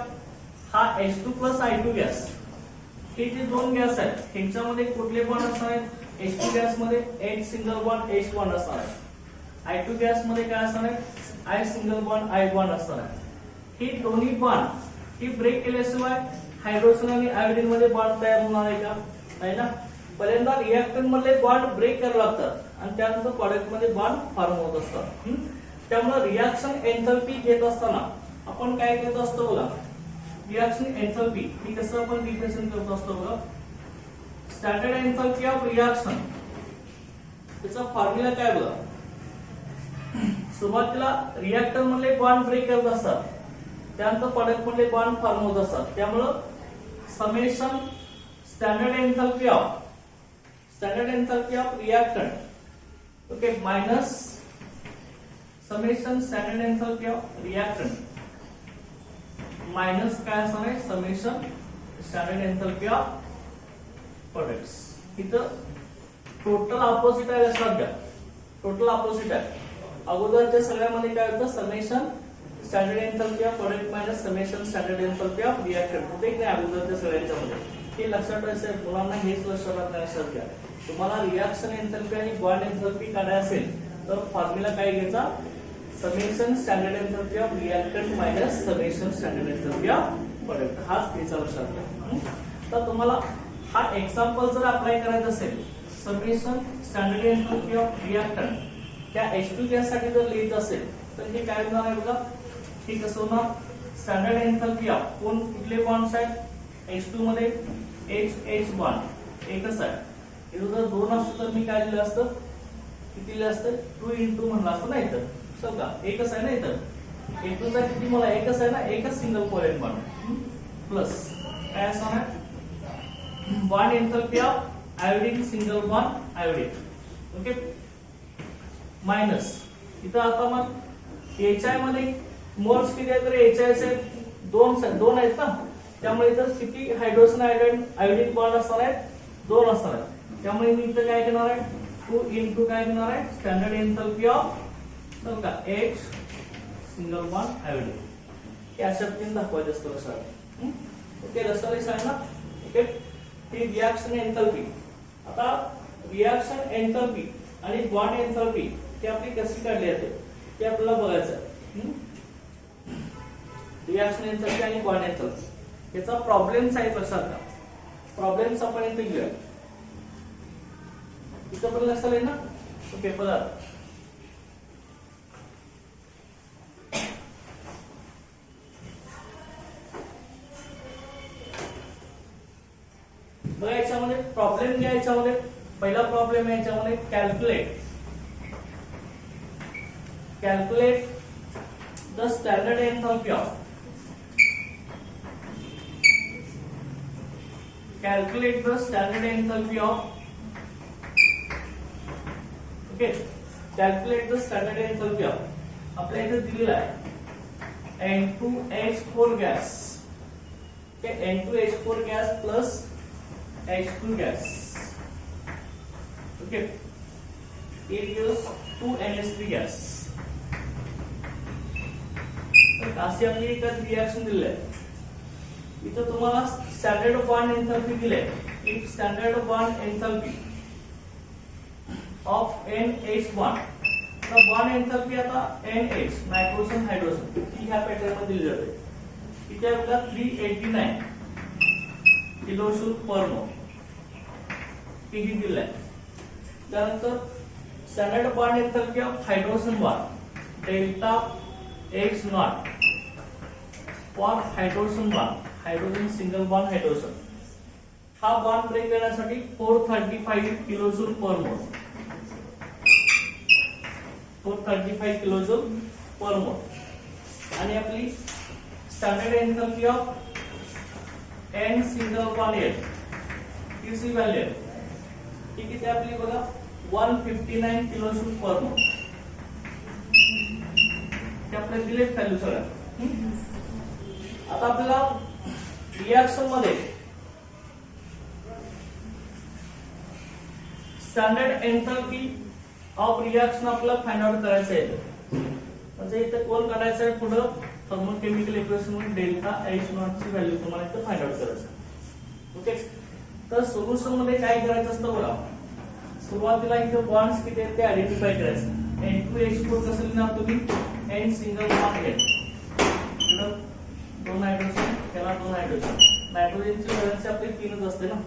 हा H2 प्लस I2 गॅस हे जे दोन गॅस आहेत ह्यांच्यामध्ये कुठले बॉन्ड असणार आहेत. H2 गॅस मध्ये H single bond H bond असणार आहे. I2 गॅस मध्ये काय असणार आहे, I single bond I bond असणार आहे. ही दोन्ही बॉन्ड ही ब्रेक केल्याशिवाय हायड्रोजन आणि आयोडीन मध्ये बॉन्ड तयार होणार आहे का, नाही ना. पहिल्यांदा रिएक्टंट मधले बॉन्ड ब्रेक करावे लागतात आणि त्यानंतर प्रोडक्ट मध्ये बॉन्ड फॉर्म होत असतात. त्यामुळे रिएक्शन एंथैल्पी घेत असताना आपण काय घेत असतो बघा, रिएक्शन एंथैल्पी ही कसं आपण रिप्रेझेंट करत असतो बघा, स्टँडर्ड एंथैल्पी ऑफ रिएक्शन. त्याचा फॉर्म्युला काय बघा, सुरुवातीला रिएक्टर मधले बॉन्ड ब्रेक करत असतात, त्यानंतर प्रोडक्ट मधले बॉन्ड फॉर्म होत असतात. त्यामुळे summation standard enthalpy of reactant, okay, minus summation standard enthalpy of reactant minus काय असणार आहे, summation standard enthalpy of products. इथं टोटल ऑपोजिट आहे. लक्षात घ्या, टोटल ऑपोजिट आहे. अगोदरच्या सगळ्यामध्ये काय होतं, summation standard enthalpy of product minus summation standard enthalpy of reactant होते की नाही अगोदरच्या सगळ्यांच्या मध्ये. हे लक्षात ठेवायचं, मुलांना हेच लक्षात लक्षात घ्या. तुम्हाला रिएक्शन एंथैल्पी आणि बॉन्ड एंथैल्पी काढायचं असेल तर फॉर्म्युला काय घ्यायचा, summation standard enthalpy of reactant minus summation standard enthalpy of product. हाच घ्यायचा लक्षात घ्या. तर तुम्हाला हा एक्झाम्पल जर अप्लाय करायचा असेल, summation standard enthalpy of reactant त्या H2 गॅस साठी जर लिहित असेल तर हे काय होणार आहे बघा, हे कसं होणार, स्टँडर्ड एंथैल्पी ऑफ कोण कुठले बॉन्ड्स आहेत, H2 मध्ये H बॉन्ड एकच आहे. इथं जर दोन असतं तर मी काय लिहिलं असतं, किती लिहिलं असतं, 2 × म्हणलं असतं. नाही तर समजा एकच आहे ना, इथं H2 चा किती मला एकच आहे ना, एकच सिंगल कोव्हॅलेंट बॉन्ड प्लस काय असणार आहे, bond enthalpy of iodine single bond iodine. Okay, minus इथं आता मग HI मध्ये मोल्स किती आहेत, तर HI चे दोन आहेत ना, त्यामुळे इथं किती हायड्रोजन आयोडीन बॉन्ड असणार आहेत, 2 असणार आहेत. त्यामुळे मी इथं काय करणार आहे, 2 × काय करणार आहे, स्टँडर्ड एंथैल्पी ऑफ का H सिंगल बॉन्ड आयोडीन. हे अशा पद्धतीने दाखवायचं असतं लक्षात. ओके, लक्षात आहे ना. ओके, ही रिएक्शन एंथैल्पी. आता रिएक्शन एंथैल्पी आणि बॉन्ड एंथैल्पी ती आपली कशी काढली जाते ते आपल्याला बघायचं आहे. रिएक्शन एंथैल्पी आणि बॉन्ड एंथैल्पी याचा प्रॉब्लेम्स आहे. लक्षात घ्या, प्रॉब्लेम्स आपण इथे घेऊया. इथं पण लक्षात आहे ना. ओके, बघा याच्यामध्ये प्रॉब्लेम घ्या. याच्यामध्ये पहिला प्रॉब्लेम आहे याच्यामध्ये calculate the standard enthalpy of okay, calculate the standard enthalpy of आपल्या इथे दिलेला आहे N2H4 gas. Okay, N2H4 gas plus H2 gas. Okay, it gives 2NH3 gas. अशी आपली एक रिएक्शन दिलेली आहे. इथं तुम्हाला स्टँडर्ड बॉन्ड एंथॅल्पी दिले. If standard bond enthalpy of NH bond, तर बॉन्ड एंथॅल्पी आता NH नायट्रोजन हायड्रोजन ही ह्या पॅटर्न मध्ये दिली जाते. इथे आपल्याला 389 किलोजूल पर मोल ही दिली आहे. त्यानंतर standard bond enthalpy of hydrogen bond delta H not for hydrogen bond, hydrogen single bond hydrogen, हा बॉन्ड ब्रेक करण्यासाठी 435 किलोजूल पर मोल, 435 किलोजूल पर मोल. आणि आपली standard enthalpy of N single bond L हीची व्हॅल्यू ही किती आपली बघा 159 किलोजूल पर मोल. हे आपले दिलेत व्हॅल्यू सगळ्या. आता आपल्याला रिएक्शन मध्ये स्टँडर्ड एंथॅल्पी ऑफ रिएक्शन आपल्याला फाइंड आउट करायचं आहे. म्हणजे इथे कोण करायचं आहे पुढं थर्मोकेमिकल इक्वेशन मध्ये डेल्टा H नॉट ची व्हॅल्यू तुम्हाला इथे फाइंड आउट करायचं. ओके, तर सोल्युशन मध्ये काय करायचं असतं बघा. सुरुवातीला इथे बॉन्ड्स किती आहेत ते आयडेंटिफाय करायचं. N2H4 कसं लिहिणार तुम्ही N सिंगल बॉन्ड L, इकडं 2 हायड्रोजन, त्याला 2 हायड्रोजन. नायट्रोजनची व्हॅलेन्सी आपली 3च असते ना,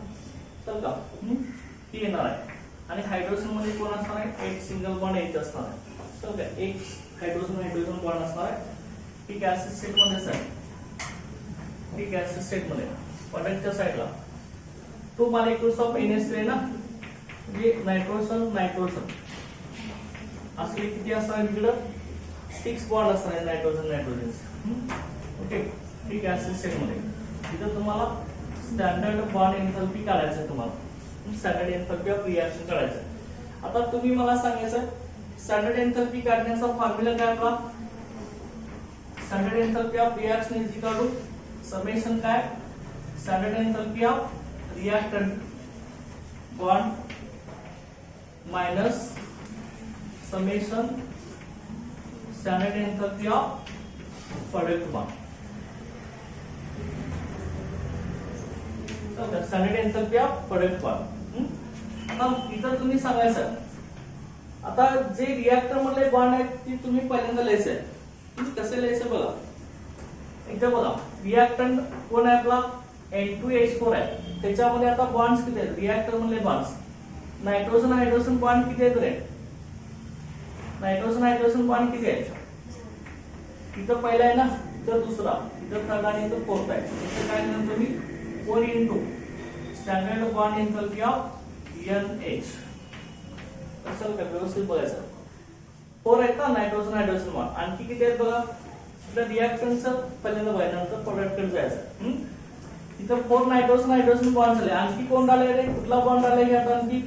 चल का ती येणार आहे. आणि हायड्रोजन मध्ये कोण असणार आहे एक सिंगल बॉन्ड H असणार आहे. चल का एक हायड्रोजन हायड्रोजन बॉन्ड असणार आहे. ठीक आहे, ऍसिड स्टेट मध्येच आहे. ठीक आहे, ऍसिड स्टेट मध्ये प्रोडक्टच्या साइडला 2 मॉलिक्युल्स ऑफ NH3 ना, म्हणजे नायट्रोजन नायट्रोजन असले किती असणार इकडं 6 बॉन्ड असणार आहे नायट्रोजन नायट्रोजन. ओके, ठीक आहे, ऍसिड स्टेट मध्ये इथं तुम्हाला स्टँडर्ड बॉन्ड एंथॅल्पी काढायचं आहे. तुम्हाला स्टँडर्ड एंथॅल्पी ऑफ रिएक्शन काढायचं. आता तुम्ही मला सांगायचं स्टँडर्ड एंथॅल्पी काढण्याचा फॉर्म्युला काय आपला. Standard enthalpy of reaction is equal to summation काय standard enthalpy of reactant bond minus summation standard enthalpy of product bond. Standard enthalpy of product bond. आता इथं तुम्ही सांगायचं आता जे रिएक्टर मधले बॉन्ड आहेत ती तुम्ही पहिल्यांदा लिहायचं आहे. कसे लिहायचं बघा. एकदा बघा रिएक्टंट कोण आहे आपला N2H4 आहे. त्याच्यामध्ये आता बॉन्ड्स किती आहेत रिएक्टर मधले बॉन्ड्स. नायट्रोजन हायड्रोजन बॉन्ड किती आहेत रे. नायट्रोजन हायड्रोजन बॉन्ड किती आहेत. इथं पहिला आहे ना, इथं दुसरा, इथं थर्ड आणि इथं फोर्थ आहे. इथं काय करणार तुम्ही 4 into standard bond enthalpy of NH. कसं काय व्यवस्थित बघायचं. 4 आहेत ना नायट्रोजन हायड्रोजन बॉन्ड. आणखी किती आहेत बघा. इथं रिएक्टंटचं पहिल्यांदा बघायचं, नंतर प्रोडक्टकडे जायचं. इथं 4 नायट्रोजन हायड्रोजन बॉन्ड झाले. आणखी कोण झाले रे, कुठला बॉन्ड झाला हे आता आणखी.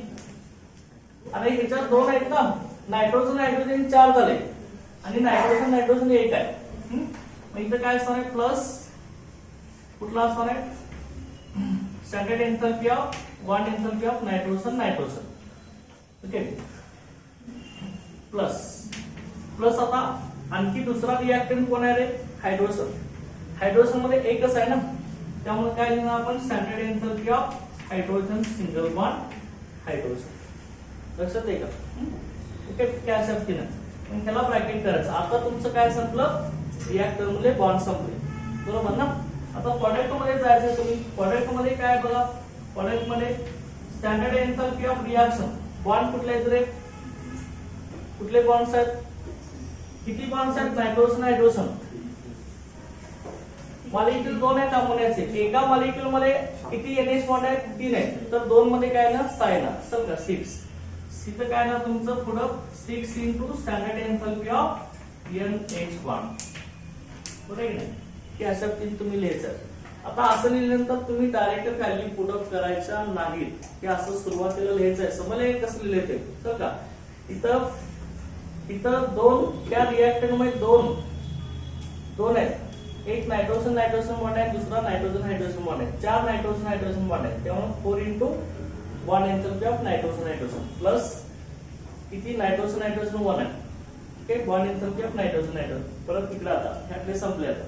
अरे ह्याच्यात 2 आहेत ना, नायट्रोजन हायड्रोजन 4 झाले आणि नायट्रोजन नायट्रोजन 1 आहे. मग इथं काय असणार आहे प्लस कुठला असणार आहे standard enthalpy of bond enthalpy of nitrogen nitrogen. Okay, plus plus आता आणखी दुसरा रिएक्टंट कोण आहे रे हायड्रोजन. हायड्रोजन मध्ये एकच आहे ना, त्यामुळे काय लिहिणार आपण standard enthalpy of hydrogen single bond hydrogen. लक्षात आहे का. ओके, काय शक्ती नाही त्याला ब्रॅकेट करायचं. आता तुमचं काय संपलं रिएक्टर मध्ये बॉन्ड संपले बरोबर ना. आता प्रोडक्ट मध्ये जायचं तुम्ही. प्रोडक्ट मध्ये काय बघा. प्रोडक्ट मध्ये standard enthalpy of reaction bond कुठले आहेत रे. कुठले बॉन्ड्स आहेत. किती बॉन्ड्स आहेत नायट्रोजन हायड्रोजन. मॉलिक्यूल 2 आहेत अमोनियाचे. एका मॉलिक्यूल मध्ये किती NH बॉन्ड आहेत 3 आहेत. तर 2 मध्ये काय ना 6 ना, समजा 6. इथं काय ना तुमचं पुढं 6 into standard enthalpy of NH bond. बरोबर आहे ना. की अशा पद्धतीने तुम्ही लिहायचं. आता असं लिहिल्यानंतर तुम्ही डायरेक्ट व्हॅल्यू पुट अप करायच्या नाहीत. की असं सुरुवातीला लिहायचं आहे. समजले कसं लिहिले ते तर का. इथं 2 त्या रिएक्टर मध्ये 2 आहेत. एक नायट्रोजन नायट्रोजन बॉन्ड आहे, दुसरा नायट्रोजन हायड्रोजन बॉन्ड आहे. 4 नायट्रोजन हायड्रोजन बॉन्ड आहे. त्यामुळे 4 into bond enthalpy of nitrogen hydrogen plus किती नायट्रोजन हायड्रोजन 1 आहे. Okay, bond enthalpy of nitrogen. परत इकडे आता हे आपले संपले आता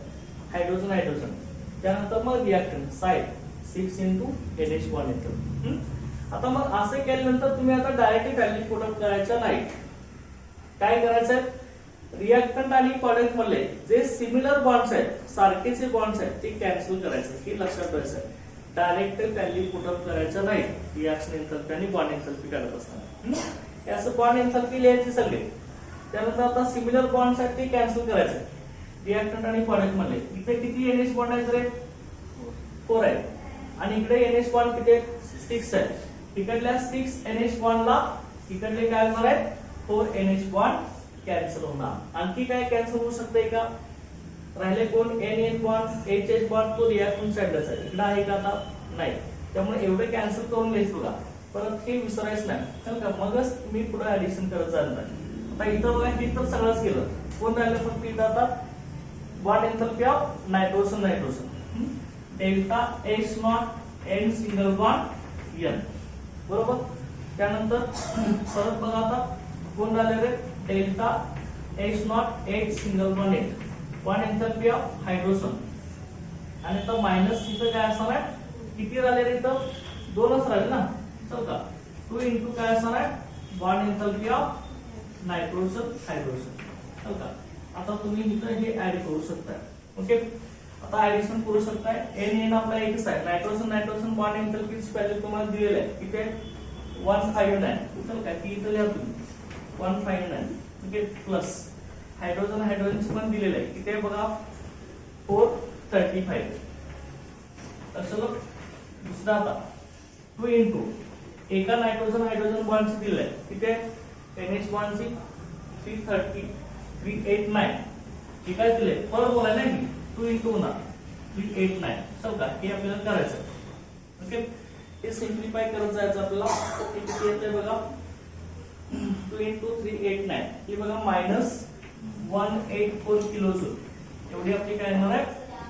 हायड्रोजन. त्यानंतर मग reactant side 6 into NH bond येतं. आता मग असे केल्यानंतर तुम्ही आता डायरेक्टली व्हॅल्यू पुट अप करायच्या नाही. काय करायचंय, रिएक्टंट आणि प्रॉडक्ट मधले जे सिमिलर बॉन्ड्स आहेत, सारखेचे बॉन्ड्स आहेत, ते कॅन्सल करायचे. हे लक्षात ठेवायचं. डायरेक्ट व्हॅल्यू पुट अप करायच्या नाही रिएक्शन एंथॅल्पी आणि बॉन्ड एंथॅल्पी काढत असताना. हे असं बॉन्ड एंथॅल्पी लिहायची सगळे. त्यानंतर आता सिमिलर बॉन्ड्स आहेत ते कॅन्सल करायचे रिएक्टंट आणि प्रॉडक्ट मधले. इथे किती NH बॉन्ड आहेत रे, 4 आहे. आणि इकडे NH बॉन्ड किती आहेत, 6 आहे. इकडल्या 6 NH बॉन्डला इकडले काय होणार आहे, 4 NH बॉन्ड कॅन्सल होणार. आणखी काय कॅन्सल होऊ शकतंय का, राहिले कोण, NH बॉन्ड, HH बॉन्ड, तो रिएक्टंट साइडलाच आहे. इकडे आहे का, आता नाही. त्यामुळे एवढे कॅन्सल करून घ्यायचं बघा. परत हे विसरायचं नाही, चल का, मगच मी पुढे ऍडिशन करत जाणार. आता इथं बघा, इथं सगळंच केलं. कोण राहिलं फक्त इथं आता bond enthalpy of nitrogen. Delta H not N single bond N, बरोबर. त्यानंतर परत बघा आता कोण राहिले रे, delta H not H single bond N, bond enthalpy of hydrogen. आणि आता मायनस इथं काय असणार आहे, किती राहिले रे, इथं 2च राहिले ना, चल का, 2 into काय असणार आहे, bond enthalpy of nitrogen hydrogen, चल का. आता तुम्ही इथं हे ऍड करू शकताय. ओके, आता ऍडिशन करू शकताय. N आपला एकच आहे. नायट्रोजन बॉन्ड एंथॅल्पीची व्हॅल्यू तुम्हाला दिलेली आहे. किती आहे, 159. चल का, ती इथं लिहा तुम्ही 159. ओके, प्लस हायड्रोजनची पण दिलेलं आहे. किती आहे बघा, 435. चलो दुसरा आता 2 into एका हायड्रोजन बॉन्डची दिलेलं आहे. किती आहे, NH बॉन्डची 389. हे काय दिले, पर बोलाय नाही, 2 into 389. चल का, हे आपल्याला करायचं. ओके, हे सिम्प्लिफाय करत जायचं आपल्याला. हे किती येतंय बघा, 2 into 389. हे बघा -184 किलोजूल एवढी आपली काय येणार आहे,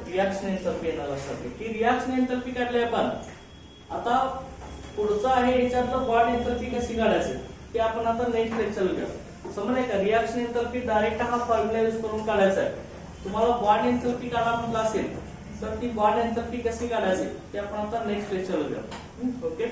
रिएक्शन एंथॅल्पी येणार असते. ही रिएक्शन एंथॅल्पी काढली आपण. आता पुढचं आहे याच्यातलं बॉन्ड एंथॅल्पी कशी काढायची ते आपण आता नेक्स्ट लेक्चरला घेऊ. समजलंय का, रिएक्शन एंथॅल्पी डायरेक्ट हा फॉर्म्युला यूज करून काढायचा आहे. तुम्हाला बॉन्ड एंथॅल्पी काढा म्हटलं असेल तर ती बॉन्ड एंथॅल्पी कशी काढायची ते आपण आता नेक्स्ट लेक्चरला घेऊ. ओके.